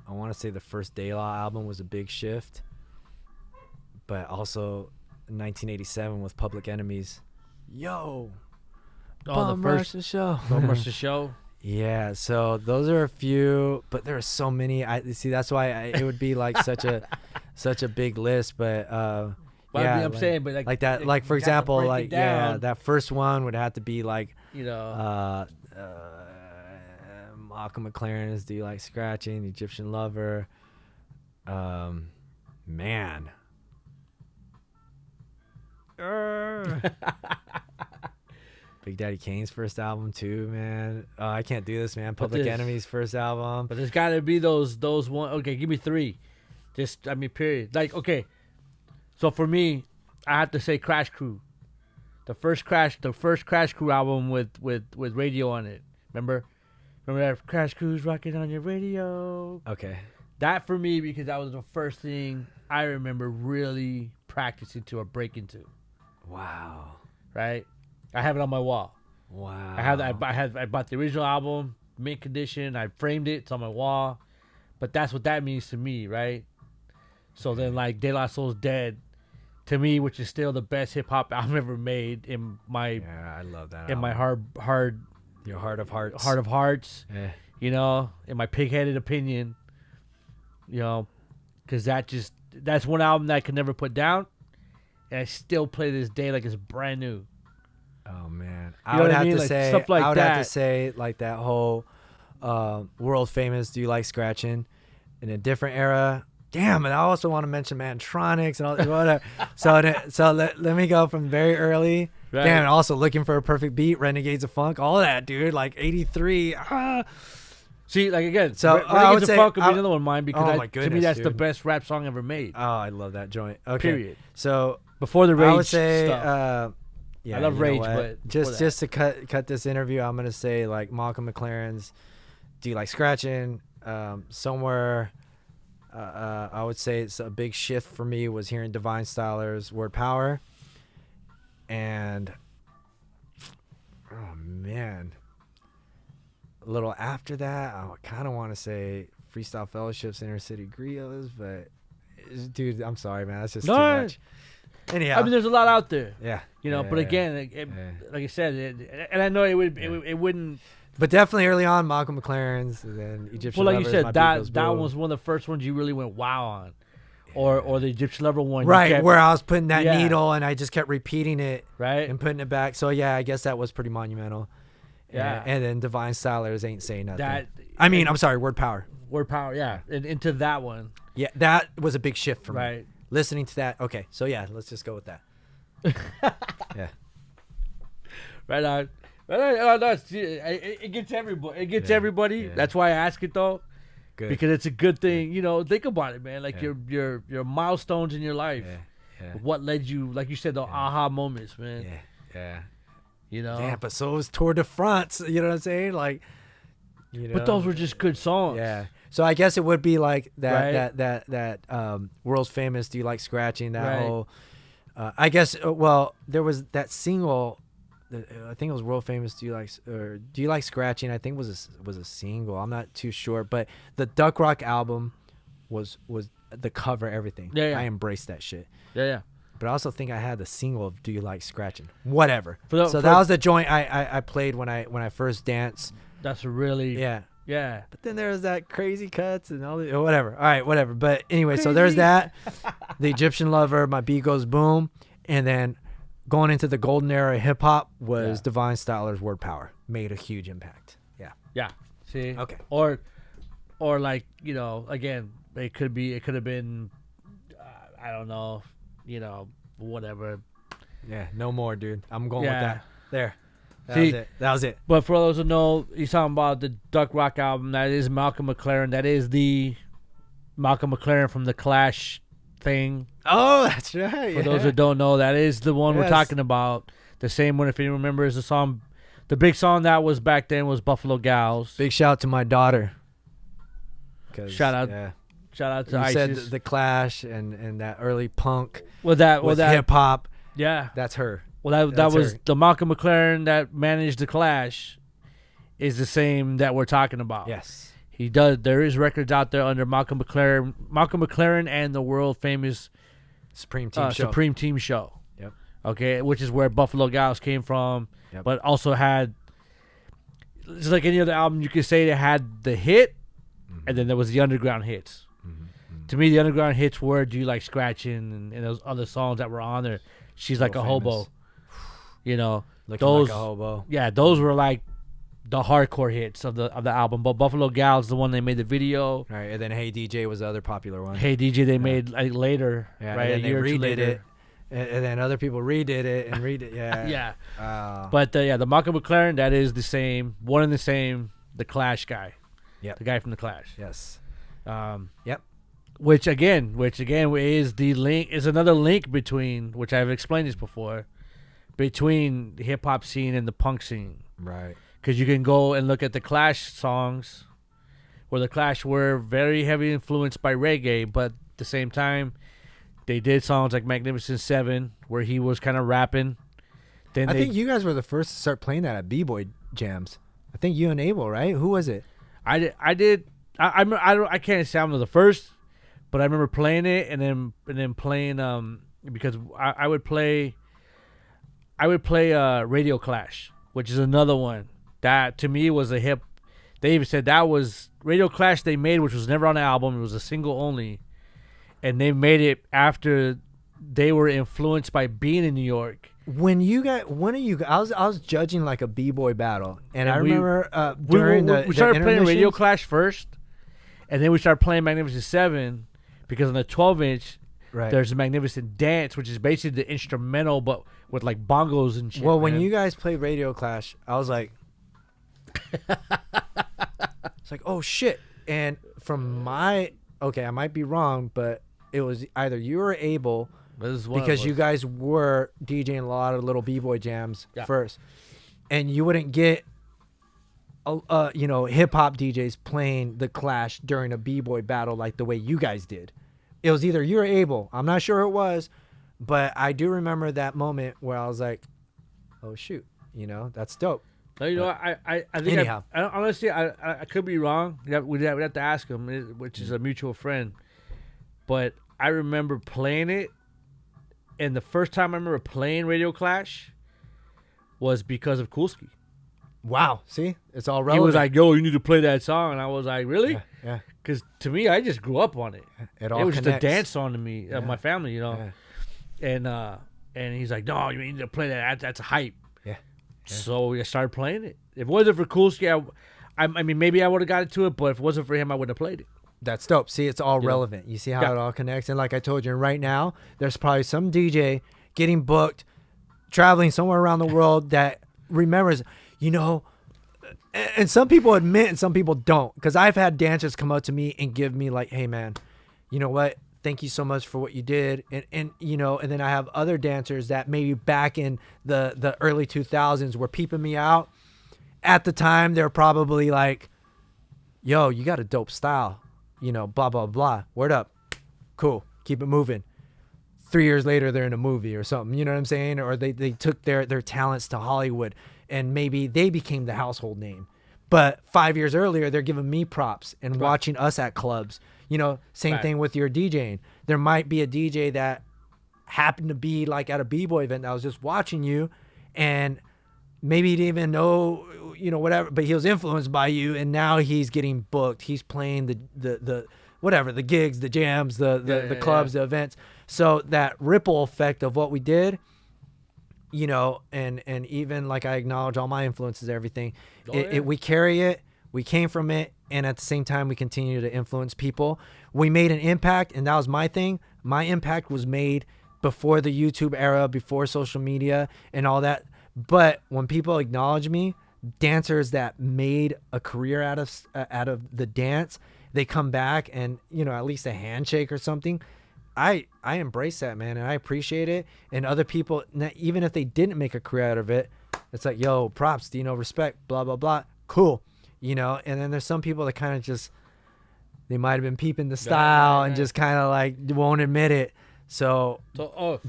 I want to say the first De La album was a big shift, but also 1987 with Public Enemies. Yo, the first show. Bum Rush the Show. Yeah, so those are a few, but there are so many. I see. That's why it would be like such a big list, but. Well, yeah, I'm saying, but like that, like for example, like that first one would have to be like, Malcolm McLaren's "Do You Like Scratching?" Egyptian Lover, man. Big Daddy Kane's first album too, man. Oh, I can't do this, man. Public Enemy's first album. But there's got to be those one. Okay, give me 3. Period. Like, okay. So for me, I have to say Crash Crew, the first Crash Crew album with radio on it. Remember that Crash Crew's rocking on your radio. Okay. That for me, because that was the first thing I remember really practicing to or breaking to. Wow. Right. I have it on my wall. Wow. I bought the original album, mint condition. I framed it. It's on my wall. But that's what that means to me, right? So then, like, De La Soul's Dead, to me, which is still the best hip hop album ever made in my I love that. In album. my hard your heart of hearts. Yeah. In my pig-headed opinion, because that's one album that I could never put down, and I still play this day like it's brand new. Oh man, I would have to say stuff like that. I would have to say like that whole world famous "Do You Like Scratching?" in a different era. Damn, and I also want to mention Mantronics and all whatever. so let me go from very early. Right. Damn, and also Looking for a Perfect Beat, Renegades of Funk, all that, dude. Like 83. See, like again, so Renegades of Funk would be another one of mine because to me that's dude. the best rap song ever made. Oh, I love that joint. Okay. Period. So before the Rage I would say, stuff. yeah, I love Rage, but just to cut this interview, I'm gonna say like Malcolm McLaren's "Do You Like Scratching?" Somewhere. I would say it's a big shift for me was hearing Divine Stylers' Word Power. And, oh man, a little after that, I kind of want to say Freestyle Fellowship's Inner City Griots, but, dude, I'm sorry, man. That's just too much. Anyhow. I mean, there's a lot out there. Yeah. But again, like I said, and I know it wouldn't. But definitely early on, Malcolm McLaren's, and then Egyptian Lovers. Well, like you said, that was one of the first ones you really went wow on. Or the Egyptian Lover one. Right, where I was putting that needle and I just kept repeating it. Right. And putting it back. So, yeah, I guess that was pretty monumental. Yeah. And then Divine Stylers Ain't Saying Nothing. I'm sorry, Word Power. Word Power, yeah. And into that one. Yeah, that was a big shift for me. Right. Listening to that. Okay, so, yeah, let's just go with that. Yeah. Right on. It gets everybody. It gets everybody. Yeah. That's why I ask it though, because it's a good thing. Think about it, man. Like your milestones in your life. What led you, like you said, the aha moments, man. Yeah. You know. Yeah, but so was Tour de France. You know what I'm saying? Like, you know. But those were just good songs. Yeah. So I guess it would be like that. Right. That world's famous. Do you like scratching? That right. whole. I guess. Well, there was that single. I think it was world famous. Do you like scratching? I think was a single. I'm not too sure, but the Duck Rock album was the cover, everything. Yeah. I embraced that shit. Yeah. But I also think I had the single of "Do You Like Scratching?" Whatever. So that was the joint I played when I first danced. That's really yeah. But then there's that crazy cuts and all the whatever. All right, whatever. But anyway, so there's that. The Egyptian Lover, My Beat Goes Boom, and then going into the golden era of hip hop was Divine Styler's Word Power. Made a huge impact. Yeah. Yeah. See. Okay. Or like, you know, again, it could have been, I don't know. You know, whatever. Yeah, no more, dude. I'm going with that. There. That was it. But for those who know, he's talking about the Duck Rock album. That is Malcolm McLaren. That is the Malcolm McLaren from the Clash thing. Oh, that's right. For those who don't know, that is the one we're talking about. The same one, if you remember, is the song. The big song that was back then was Buffalo Gals. Big shout out to my daughter. Shout out. Yeah. Shout out to you Isis. said the Clash and that early punk. That hip hop. Yeah, that's her. Well, that was her. The Malcolm McLaren that managed the Clash. Is the same that we're talking about. Yes, he does. There is records out there under Malcolm McLaren and the world famous Supreme Team Show. Yep. Okay, which is where Buffalo Gals came from, but also had. Just like any other album, you could say it had the hit, and then there was the underground hits. To me, the underground hits were "Do You Like Scratching" and those other songs that were on there. She's like a hobo, you know. Looking like a hobo. Yeah, those were like the hardcore hits of the album. But Buffalo Gals, the one they made the video. Right, and then Hey DJ was the other popular one. Hey DJ, they made like later. Yeah, right, and then they redid it, and then other people redid it and redid. Yeah, yeah. But the Malcolm McLaren, that is the same, one and the same. The Clash guy. Yep. The guy from the Clash. Yes. Yep. Which again is the link, is another link between, which I've explained this before, between the hip hop scene and the punk scene. Right. Because you can go and look at the Clash songs, where the Clash were very heavily influenced by reggae, but at the same time, they did songs like Magnificent Seven, where he was kind of rapping. Then I think you guys were the first to start playing that at B-Boy jams. I think you and Abel, right? Who was it? I did. I can't say I'm the first. But I remember playing it and then playing because I would play Radio Clash, which is another one that to me was a hip. They even said that was Radio Clash they made, which was never on the album. It was a single only, and they made it after they were influenced by being in New York. When you got I was judging like a B-boy battle, and I remember we started playing Radio Clash first, and then we started playing Magnificent Seven. Because on the 12-inch, there's a Magnificent Dance, which is basically the instrumental, but with like bongos and shit. Well, when you guys played Radio Clash, I was like, it's like, oh shit. And from I might be wrong, but it was either you or Abel, because you guys were DJing a lot of little B-boy jams first, and you wouldn't get, hip hop DJs playing the Clash during a B-boy battle like the way you guys did. It was either you or Abel. I'm not sure it was, but I do remember that moment where I was like, "Oh shoot, that's dope." No, I think anyhow. Honestly, I could be wrong. We'd have to ask him, which is a mutual friend. But I remember playing it, and the first time I remember playing Radio Clash was because of Kulski. Wow, see, it's all relevant. He was like, "Yo, you need to play that song," and I was like, "Really?" Yeah. Because to me, I just grew up on it. It all was connects. just a dance song to me, my family, And he's like, "No, you need to play that. That's a hype." Yeah. So I started playing it. If it wasn't for Kulski, I mean, maybe I would have got into it, but if it wasn't for him, I wouldn't have played it. That's dope. See, it's all relevant. You see how it all connects. And like I told you, right now, there's probably some DJ getting booked, traveling somewhere around the world that remembers, and some people admit and some people don't. Because I've had dancers come up to me and give me like, "Hey, man, you know what? thank you so much for what you did. And you know, and then I have other dancers that maybe back in the early 2000s were peeping me out. At the time, they're probably like, yo, you got a dope style, you know, blah, blah, blah. Word up. Cool. Keep it moving. 3 years later, they're in a movie or something. You know what I'm saying? Or they took their talents to Hollywood and maybe they became the household name. But 5 years earlier, they're giving me props and watching us at clubs. You know, same thing with your DJing. There might be a DJ that happened to be like at a B-boy event that was just watching you and maybe he didn't even know, you know, whatever, but he was influenced by you and now he's getting booked. He's playing the whatever, the gigs, the jams, the clubs, the events. So that ripple effect of what we did, you know, and even like I acknowledge all my influences, everything, we carry it, we came from it. And at the same time, we continue to influence people. We made an impact and that was my thing. My impact was made before the YouTube era, before social media and all that. But when people acknowledge me, dancers that made a career out of the dance, they come back and, you know, at least a handshake or something. I embrace that, man, and I appreciate it. And other people, even if they didn't make a career out of it, it's like, yo, props, Dino, respect, blah, blah, blah. Cool. You know, and then there's some people that kind of just, they might have been peeping the style and just kind of like won't admit it. So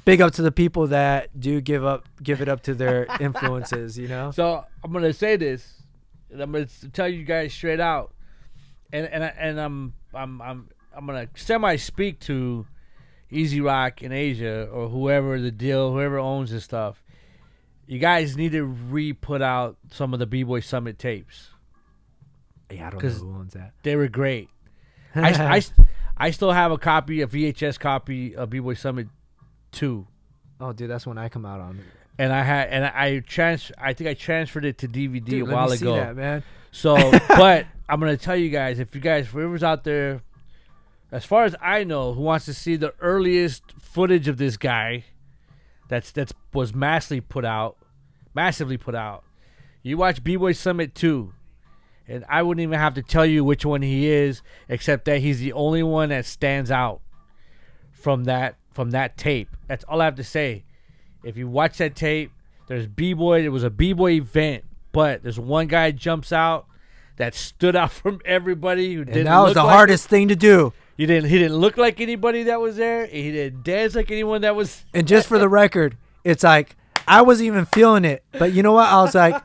big up to the people that do give it up to their influences, you know? So I'm going to say this, and I'm going to tell you guys straight out. And I'm going to semi speak to Easy Rock in Asia or whoever owns this stuff. You guys need to re-put out some of the B-Boy Summit tapes. Yeah, I don't know who owns that. They were great. I still have a VHS copy of B-Boy Summit 2. Oh, dude, that's when I come out on it. And I think I transferred it to DVD dude, a while let me ago. See that, man. So, but I'm gonna tell you guys, if whoever's out there, as far as I know, who wants to see the earliest footage of this guy, was massively put out, you watch B-Boy Summit 2. And I wouldn't even have to tell you which one he is, except that he's the only one that stands out from that tape. That's all I have to say. If you watch that tape, there's B-Boy. It was a B-Boy event, but there's one guy jumps out that stood out from everybody. Who didn't. And that was the hardest thing to do. He didn't look like anybody that was there. He didn't dance like anyone that was. And just for the record, it's like I wasn't even feeling it, but you know what? I was like,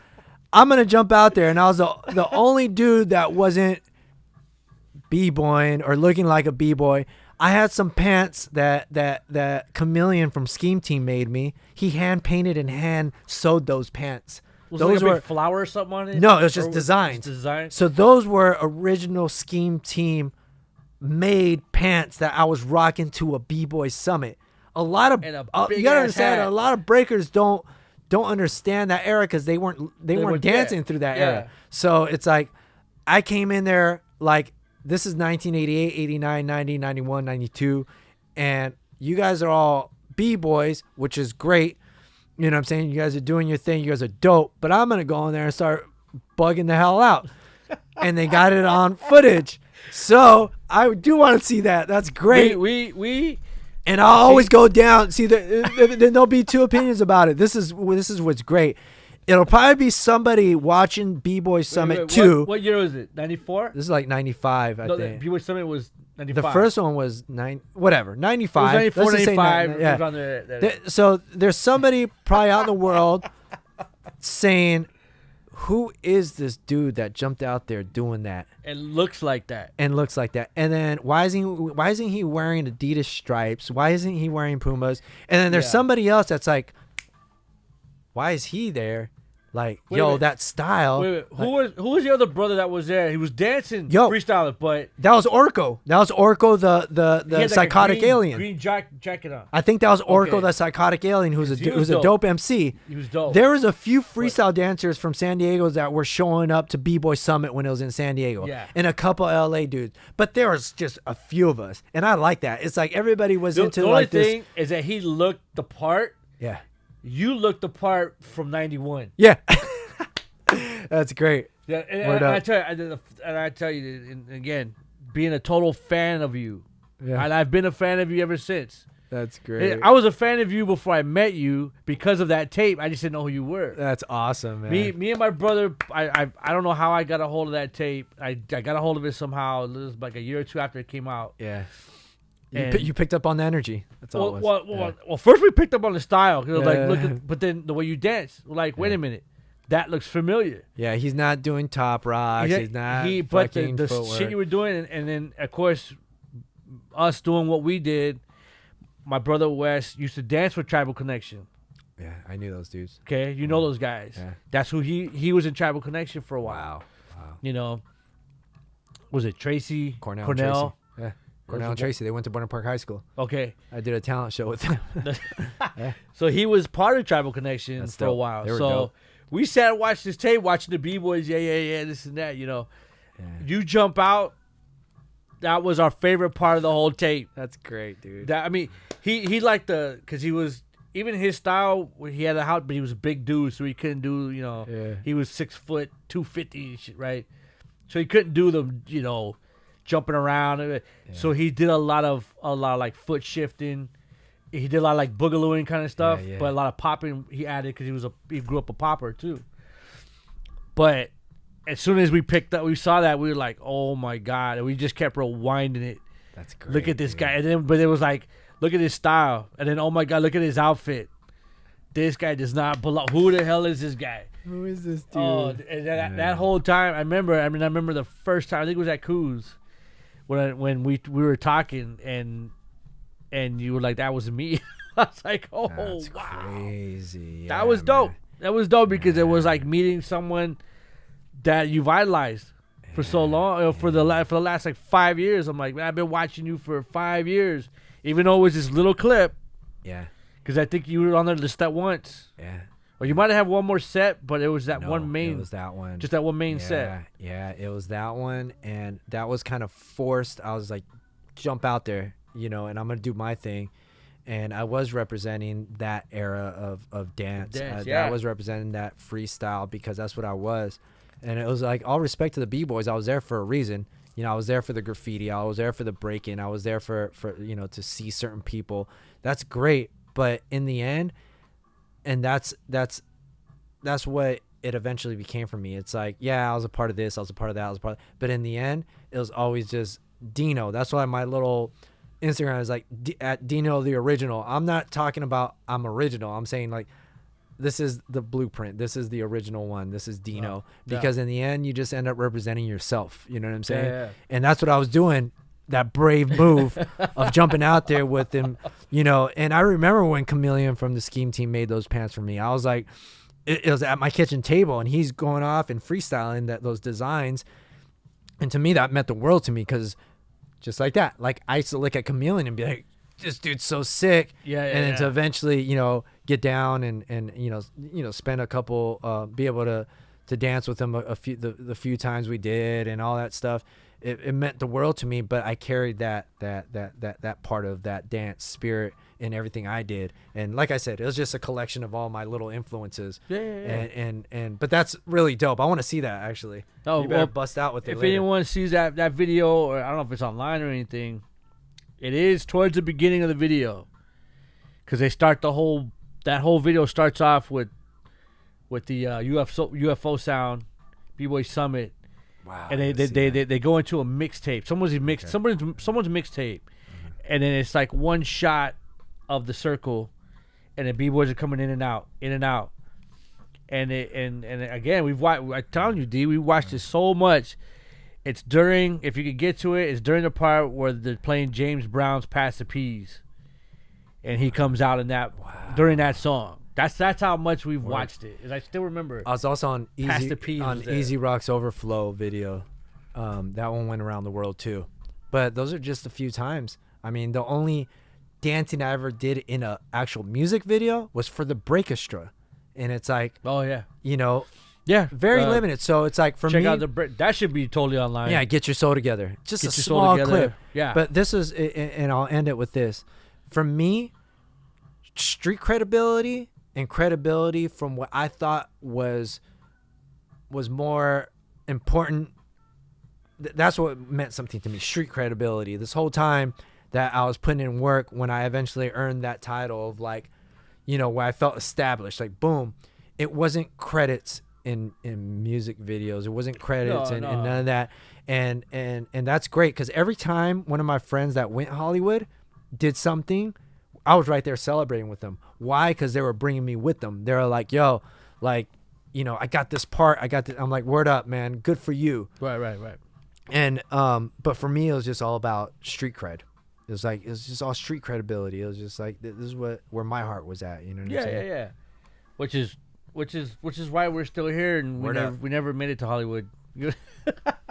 I'm going to jump out there. And I was the only dude that wasn't B-boying or looking like a B-boy. I had some pants that Chameleon from Scheme Team made me. He hand painted and hand sewed those pants. Was those like a big flower or something on it? No, it was just designs. So those were original Scheme Team made pants that I was rocking to a B-boy summit. A lot of you gotta understand, a lot of breakers don't understand that era because they weren't dancing through that era. So it's like I came in there like this is 1988, 89, 90, 91, 92, and you guys are all B-boys, which is great. You know what I'm saying? You guys are doing your thing. You guys are dope. But I'm going to go in there and start bugging the hell out. And they got it on footage. So I do want to see that. That's great. And I'll always go down. See, there'll be two opinions about it. This is what's great. It'll probably be somebody watching B-Boy Summit 2. What year was it? 94? This is like 95, I think. B-Boy Summit was 95. The first one was 95. It was 94, 95. Yeah. It was on the, so there's somebody probably out in the world saying, who is this dude that jumped out there doing that? And looks like that. And then why isn't he wearing Adidas stripes? Why isn't he wearing Pumas? And then there's somebody else that's like, why is he there? Like, that style. Wait. Who was the other brother that was there? He was dancing, freestyling, but that was Orko. The psychotic alien. Green jacket on. I think that was Orko, the psychotic alien, who's a dope MC. He was dope. There was a few freestyle dancers from San Diego that were showing up to B-Boy Summit when it was in San Diego. Yeah. And a couple LA dudes. But there was just a few of us. And I like that. It's like everybody was into like this. The only thing is that he looked the part. Yeah. You looked the part from 91. Yeah. That's great. Yeah, and I tell you, and again, being a total fan of you, Yeah. And I've been a fan of you ever since. That's great. I was a fan of you before I met you because of that tape. I just didn't know who you were. That's awesome, man. Me and my brother, I don't know how I got a hold of that tape. I got a hold of it somehow. It was like a year or two after it came out. Yeah. You picked up on the energy. That's all it was. Well, first we picked up on the style. But then the way you dance, like, wait a minute. That looks familiar. Yeah, he's not doing top rocks. He's not but the shit you were doing, and then, of course, us doing what we did, my brother Wes used to dance with Tribal Connection. Yeah, I knew those dudes. Okay, you know those guys. Yeah. That's who he was in Tribal Connection for a while. Wow. You know, was it Tracy? Cornell? And Tracy. Yeah. Cornell and Tracy. They went to Bonner Park High School. Okay. I did a talent show with them. Yeah. So he was part of Tribal Connection for a while. They were dope. We sat and watched this tape, watching the B-boys, yeah, this and that, you know. Yeah. You jump out. That was our favorite part of the whole tape. That's great, dude. He liked because he was, even his style, he had a house, but he was a big dude, so he couldn't do, you know, he was 6 foot, 250, right? So he couldn't do the, you know, jumping around. Yeah. So he did a lot of like foot shifting. He did a lot of like boogalooing kind of stuff, but a lot of popping he added because he grew up a popper too. But as soon as we saw that, we were like, oh my God. And we just kept rewinding it. That's great. Look at this guy. And then, but it was like, look at his style. And then, oh my God, look at his outfit. This guy does not belong. Who the hell is this guy? Who is this dude? Oh, and that whole time, I remember the first time, I think it was at Coos, when we were talking and you were like, that was me. I was like, oh, that's wow. Crazy. Yeah, that was dope. Man. That was dope because it was like meeting someone that you've idolized for so long, for the last like 5 years. I'm like, man, I've been watching you for 5 years, even though it was this little clip. Yeah. Because I think you were on there just that once. Yeah. Or you might have one more set, but it was that one main. It was that one. Just that one main set. Yeah, it was that one, and that was kind of forced. I was like, jump out there, you know, and I'm gonna do my thing. And I was representing that era of dance. I was representing that freestyle because that's what I was. And it was like, all respect to the B-boys, I was there for a reason. You know, I was there for the graffiti. I was there for the break-in. I was there for you know, to see certain people. That's great. But in the end, and that's what it eventually became for me. It's like, yeah, I was a part of this. I was a part of that. But in the end, it was always just Dino. That's why my little Instagram is like at Dino the original. I'm not talking about I'm original. I'm saying like this is the blueprint. This is the original one. This is Dino. Because in the end, you just end up representing yourself. You know what I'm saying? Yeah. And that's what I was doing. That brave move of jumping out there with him, you know. And I remember when Chameleon from the Scheme Team made those pants for me. I was like, it was at my kitchen table, and he's going off and freestyling those designs. And to me, that meant the world to me because just like that, like I used to look at Chameleon and be like, this dude's so sick. And then to eventually, you know, get down and you know, spend a couple, be able to dance with him the few times we did and all that stuff. It meant the world to me, but I carried that part of that dance spirit in everything I did. And like I said, it was just a collection of all my little influences. And but that's really dope. I want to see that actually. Oh, you better bust out with it. If anyone sees that video, or I don't know if it's online or anything, it is towards the beginning of the video, because they start that whole video starts off with the UFO sound, B-Boy Summit. Wow, and they go into a mixtape. Someone's mixtape, and then it's like one shot of the circle, and the B-boys are coming in and out, and again I'm telling you, D, we watched it so much. It's during, if you could get to it, it's during the part where they're playing James Brown's "Pass the Peas," and he comes out in that during that song. That's how much we've watched it. And I still remember. I was also on Easy Rock's Overflow video. That one went around the world too. But those are just a few times. I mean, the only dancing I ever did in a actual music video was for the Breakestra. And it's like, oh yeah, you know, very limited. So it's like, for check me, out that should be totally online. Yeah, get your soul together. Just a small clip. Yeah. But this is, and I'll end it with this. For me, street credibility and credibility from what I thought was more important. That's what meant something to me. Street credibility. This whole time, that I was putting in work when I eventually earned that title of like, you know, where I felt established, like boom. It wasn't credits in music videos. It wasn't credits and none of that. And that's great because every time one of my friends that went Hollywood did something, I was right there celebrating with them. Why? Because they were bringing me with them. They were like, yo, like, you know, I got this part. I'm like, word up, man. Good for you. Right. And but for me, it was just all about street cred. It was just all street credibility. It was just like, this is where my heart was at. You know what I'm saying? Yeah. Which is why we're still here, and we never made it to Hollywood. You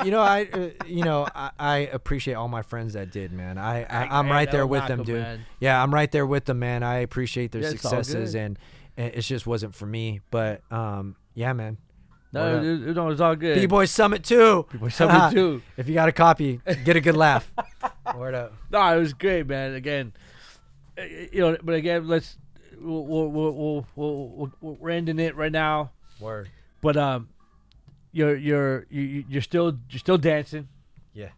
know, I appreciate all my friends that did, man. I'm right there with them, dude. Man. Yeah, I'm right there with them, man. I appreciate their successes, and it just wasn't for me. But yeah, man. No, it's all good. B-Boy Summit 2. B-Boy Summit 2. If you got a copy, get a good laugh. Word up. No, it was great, man. Again, you know, but again, we're ending it right now. Word. But you're still dancing. Yeah.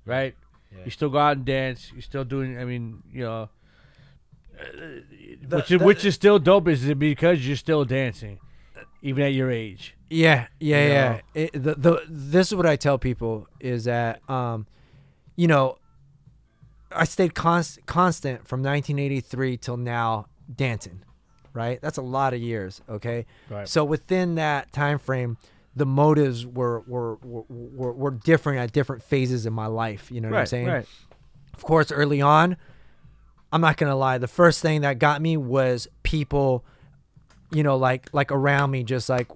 Right. Yeah. You still go out and dance. You're still doing. I mean, you know, which is still dope. Is it because you're still dancing, even at your age? Yeah. This is what I tell people is that, you know, I stayed constant from 1983 till now dancing, right? That's a lot of years. Okay. Right. So within that time frame, the motives were different at different phases in my life. You know what I'm saying? Right. Of course, early on, I'm not gonna lie. The first thing that got me was people, you know, like around me, just like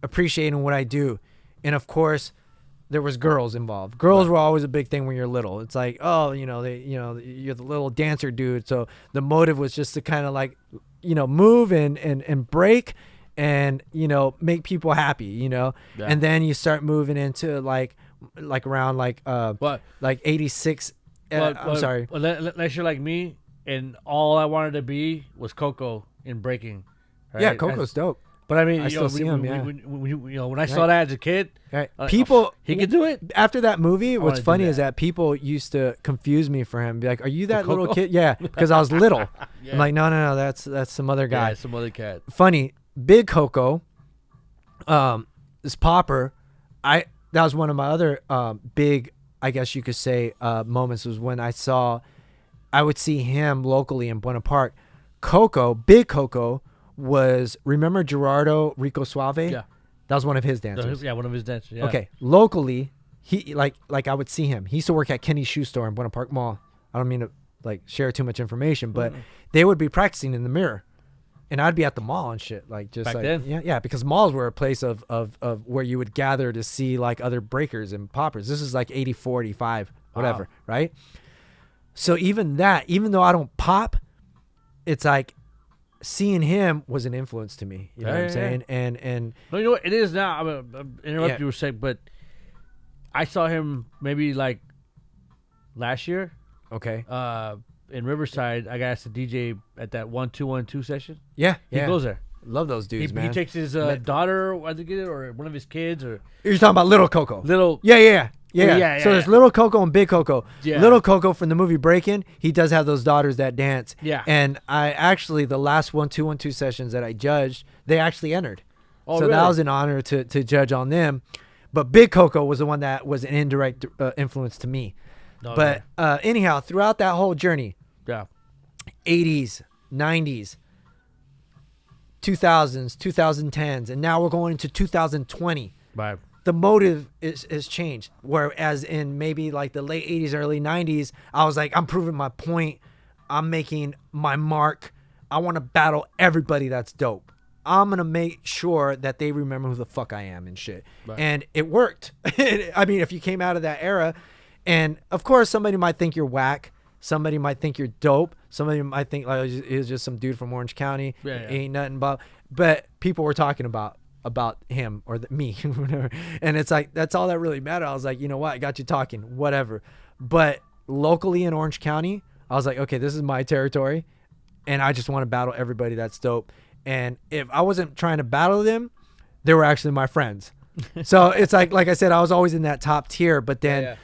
appreciating what I do, and of course, there was girls involved. Girls were always a big thing when you're little. It's like, oh, you know, you're the little dancer dude. So the motive was just to kind of like, you know, move and break. And, you know, make people happy, you know, and then you start moving into like around like 86. I'm sorry. Unless you're like me, and all I wanted to be was Coco in breaking. Right? Yeah, Coco's dope. But I mean, I still see him. When I saw that as a kid, people he could do it. After that movie, what's funny is that people used to confuse me for him. Be like, "Are you that little kid?" Yeah, because I was little. Yeah. I'm like, no, that's some other guy. Yeah, some other cat. Funny. Big Coco, this Popper, that was one of my other big, I guess you could say, moments was when I would see him locally in Buena Park. Big Coco was, remember Gerardo Rico Suave? Yeah. That was one of his dancers. Yeah, one of his dancers, yeah. Okay, locally, he like I would see him. He used to work at Kenny's Shoe Store in Buena Park Mall. I don't mean to like share too much information, but they would be practicing in the mirror. And I'd be at the mall and shit, like just back like then? yeah, because malls were a place of where you would gather to see like other breakers and poppers. This is like 84, 85, whatever, right? So even though I don't pop, it's like seeing him was an influence to me. You know what I'm saying? And no, you know what it is now. I'm interrupt you for a sec, but I saw him maybe like last year. Okay. In Riverside, I got asked to DJ at that 1212 session. Yeah. He goes there. Love those dudes, man. He takes his daughter, I think, or one of his kids, or you're talking about Little Coco. Yeah. So there's Little Coco and Big Coco. Yeah. Little Coco from the movie Breakin', he does have those daughters that dance. Yeah. And I actually, the last 1212 sessions that I judged, they actually entered. Oh, so really? that was an honor to judge on them. But Big Coco was the one that was an indirect influence to me. No, but anyhow, throughout that whole journey, 80s, 90s, 2000s, 2010s, and now we're going into 2020. Right. The motive is changed. Whereas in maybe like the late 80s, early 90s, I was like, I'm proving my point. I'm making my mark. I want to battle everybody that's dope. I'm going to make sure that they remember who the fuck I am and shit. Right. And it worked. I mean, if you came out of that era, and of course, somebody might think you're whack. Somebody might think you're dope. Somebody might think like he's just some dude from Orange County. Yeah. Ain't nothing about. But people were talking about him or me, whatever. And it's like that's all that really mattered. I was like, you know what? I got you talking, whatever. But locally in Orange County, I was like, okay, this is my territory, and I just want to battle everybody that's dope. And if I wasn't trying to battle them, they were actually my friends. So it's like I said, I was always in that top tier. But then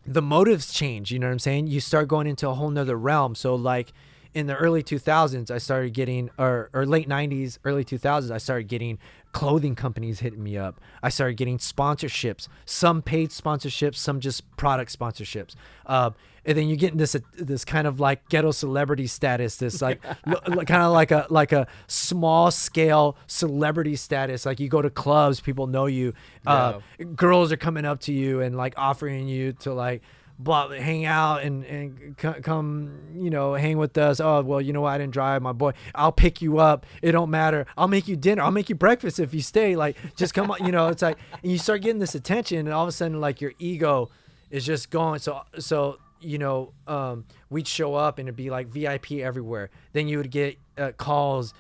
the motives change. You know what I'm saying? You start going into a whole nother realm. So like in the early 2000s, I started getting, or late 90s, early 2000s, I started getting clothing companies hitting me up. I started getting sponsorships, some paid sponsorships, some just product sponsorships. And then you get this kind of like ghetto celebrity status, this like kind of like a small scale celebrity status. Like you go to clubs, people know you. Girls are coming up to you and like offering you to like hang out and come, you know, hang with us. Oh, well, you know what? I didn't drive, my boy. I'll pick you up. It don't matter. I'll make you dinner. I'll make you breakfast if you stay. Like, just come on. You know, it's like, and you start getting this attention, and all of a sudden, like, your ego is just going. So you know, we'd show up and it'd be like VIP everywhere. Then you would get calls.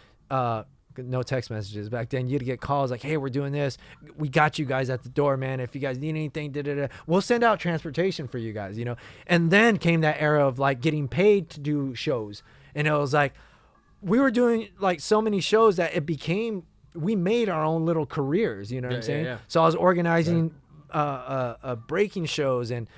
No text messages back then. You'd get calls like, hey, we're doing this. We got you guys at the door, man. If you guys need anything, we'll send out transportation for you guys, you know? And then came that era of like getting paid to do shows. And it was like, we were doing like so many shows that it became, we made our own little careers, you know what I'm saying? Yeah. So I was organizing breaking shows, and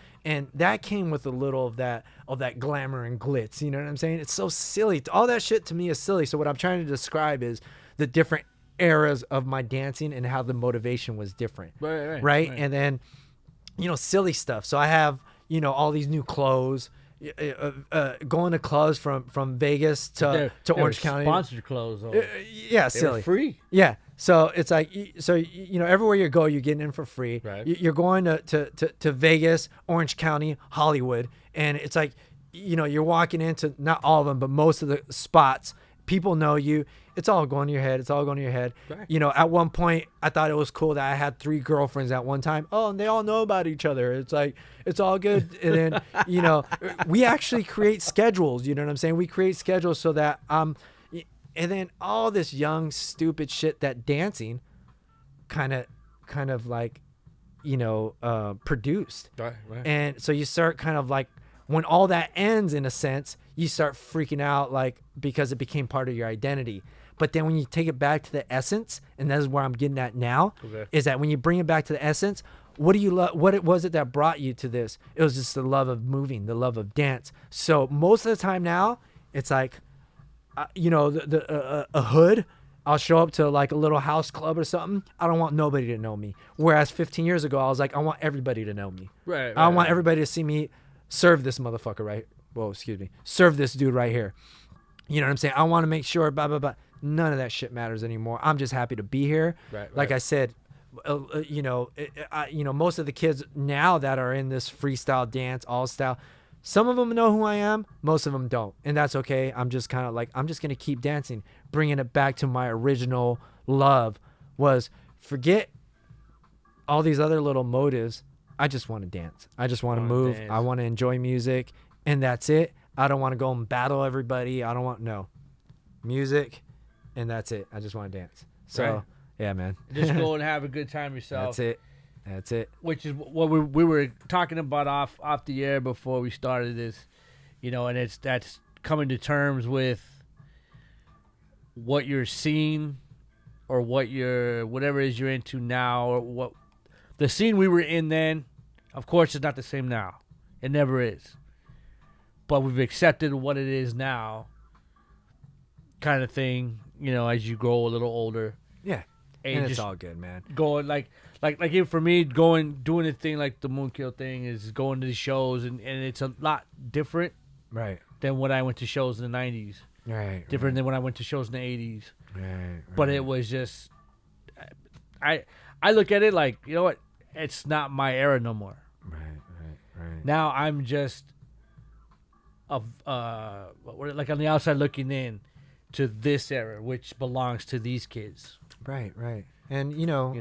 that came with a little of that glamour and glitz, you know what I'm saying? It's so silly. All that shit to me is silly. So what I'm trying to describe is the different eras of my dancing and how the motivation was different. Right. And then, you know, silly stuff. So I have, you know, all these new clothes, going to clubs from Vegas to Orange County. Sponsored clothes. Yeah, silly. Free. Yeah. So it's like, you know, everywhere you go, you're getting in for free. Right. You're going to Vegas, Orange County, Hollywood. And it's like, you know, you're walking into, not all of them, but most of the spots. People know you. It's all going to your head. Right. You know, at one point, I thought it was cool that I had 3 girlfriends at one time. Oh, and they all know about each other. It's like, it's all good. And then, you know, we actually create schedules. You know what I'm saying? We create schedules so that, and then all this young, stupid shit that dancing kind of like, you know, produced. Right. And so you start kind of like, when all that ends, in a sense, you start freaking out, like, because it became part of your identity. But then when you take it back to the essence, and that is where I'm getting at now, is that when you bring it back to the essence, what do you love? What was it that brought you to this? It was just the love of moving, the love of dance. So most of the time now, it's like, you know, a hood. I'll show up to like a little house club or something. I don't want nobody to know me. Whereas 15 years ago, I was like, I want everybody to know me. Right. I want everybody to see me serve this motherfucker right. Well, excuse me. Serve this dude right here. You know what I'm saying? I want to make sure, blah, blah, blah. None of that shit matters anymore. I'm just happy to be here. Right. Like I said, you know, most of the kids now that are in this freestyle dance, all style, some of them know who I am. Most of them don't. And that's okay. I'm just kind of like, I'm just going to keep dancing. Bringing it back to my original love was, forget all these other little motives. I just want to dance. I just want to move. Dance. I want to enjoy music. And that's it. I don't want to go and battle everybody. I don't want, no. Music. And that's it. I just want to dance. So, right. Yeah, man. Just go and have a good time yourself. That's it. Which is what we were talking about off the air before we started this, you know, and that's coming to terms with what you're seeing, or whatever it is you're into now, or what the scene we were in then. Of course, it's not the same now. It never is. But we've accepted what it is now, kind of thing. You know, as you grow a little older. Yeah. And it's all good, man. Going like even for me, doing a thing like the MoonKILL thing is going to these shows, and it's a lot different, right, than when I went to shows in the 90s. Right. Different than when I went to shows in the 80s. Right. But it was just, I look at it like, you know what? It's not my era no more. Right. Now I'm just like on the outside looking in to this era, which belongs to these kids. Right. And you know,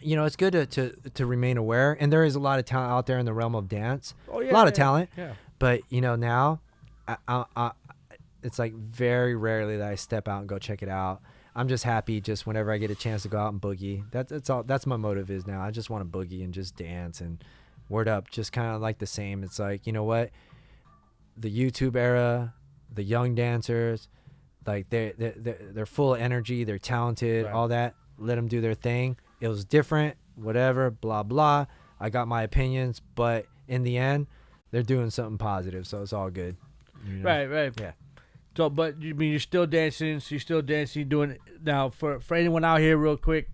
it's good to remain aware. And there is a lot of talent out there in the realm of dance. Oh yeah, a lot of talent. Yeah. But you know, now, I it's like very rarely that I step out and go check it out. I'm just happy just whenever I get a chance to go out and boogie. That's all. That's my motive is now. I just want to boogie and just dance and word up. Just kind of like the same. It's like, you know what? The YouTube era, the young dancers, like they're full of energy. They're talented. Right. All that. Let them do their thing. It was different. Whatever. Blah blah. I got my opinions, but in the end, they're doing something positive. So it's all good. You know? Right. Yeah. So, but you mean you're still dancing? So you're still dancing, doing it now. For anyone out here, real quick,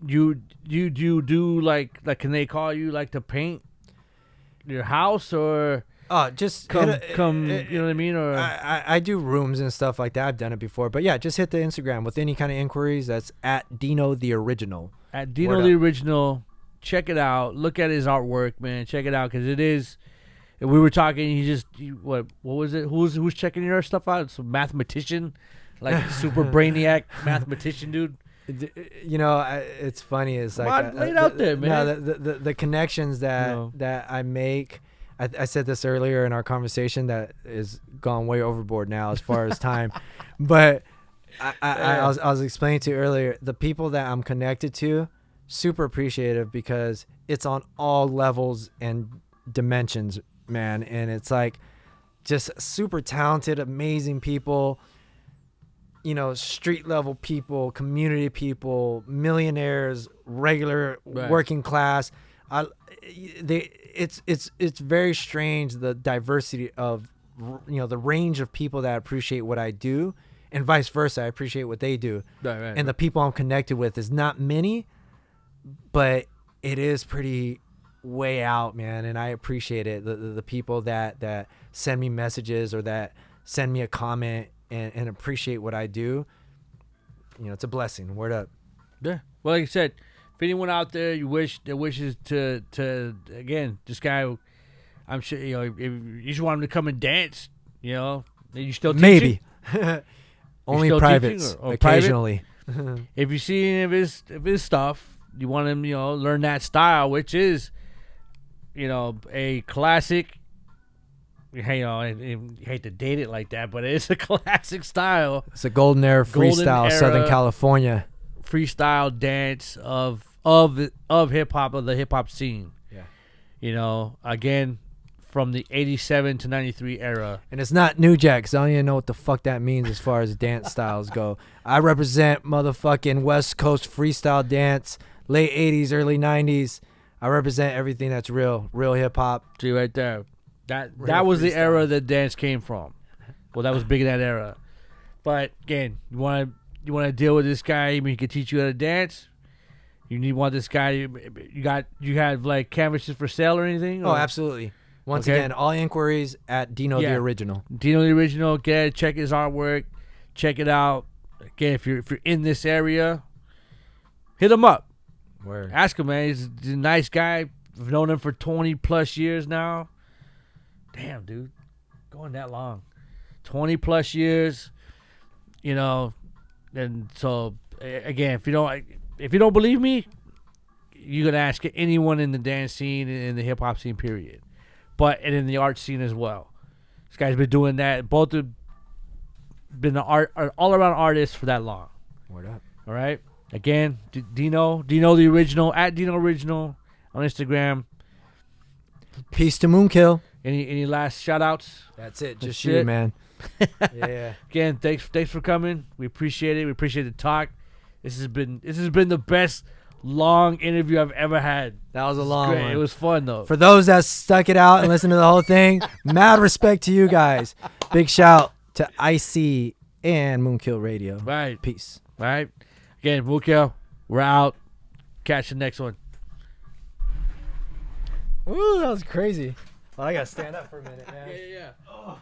you do like can they call you like to paint your house or? Just come. You know what I mean? Or I do rooms and stuff like that. I've done it before, but yeah, just hit the Instagram with any kind of inquiries. That's at Dino the Original. At Dino the Original, check it out. Look at his artwork, man. Check it out because it is. We were talking. What was it? Who's checking your stuff out? Some mathematician, like super brainiac mathematician dude. You know, it's funny. It's like lay it out there, man. No, the connections that I make. I said this earlier in our conversation that is gone way overboard now as far as time, but I was explaining to you earlier, the people that I'm connected to, super appreciative because it's on all levels and dimensions, man. And it's like just super talented, amazing people, you know, street level people, community people, millionaires, regular working class. It's very strange, the diversity of, you know, the range of people that appreciate what I do and vice versa. I appreciate what they do. The people I'm connected with is not many, but it is pretty way out, man. And I appreciate it. The people that send me messages or that send me a comment and appreciate what I do. You know, it's a blessing. Word up. Yeah. Well, like I said, if anyone out there that wishes to again, this guy, I'm sure, you know, if you just want him to come and dance, you know, you still teaching? Maybe only privates or occasionally. Private? If you see any of his stuff, you want him, you know, learn that style, which is, you know, a classic. You know, I hate to date it like that, but it's a classic style. It's a golden era freestyle, Southern California. Freestyle dance of hip hop, of the hip hop scene. Yeah. You know, again, from the 87 to 93 era. And it's not New Jack, because I don't even know what the fuck that means as far as dance styles go. I represent motherfucking West Coast freestyle dance, late 80s, early 90s. I represent everything that's real hip hop. See right there. That was the era that dance came from. Well, that was big in that era. But again, you want to deal with this guy. I mean, he can teach you how to dance. You want this guy. You have like canvases for sale or anything? Oh, absolutely. Once again, all inquiries at Dino the Original. Dino the Original. Check his artwork. Check it out. Again, if you're in this area, hit him up. Word. Ask him, man. He's a nice guy. I've known him for 20 plus years now. Damn, dude, going that long, 20 plus years. You know, and so again, if you don't believe me, you can ask anyone in the dance scene and in the hip hop scene, period. But and in the art scene as well. This guy's been doing that. Both have been an all around artist for that long. Word up. All right. Again, Dino the Original at Dino Original on Instagram. Peace to Moonkill. Any last shout outs? That's it. Just you, man. Yeah. Again, thanks for coming. We appreciate it. We appreciate the talk. This has been the best long interview I've ever had. That was a long one. It was fun though. For those that stuck it out and listened to the whole thing, mad respect to you guys. Big shout to IC and MoonKILL Radio. Right. Peace. All right. Again, MoonKILL, we're out. Catch the next one. Ooh, that was crazy. Well, I gotta stand up for a minute, man. Yeah. Oh.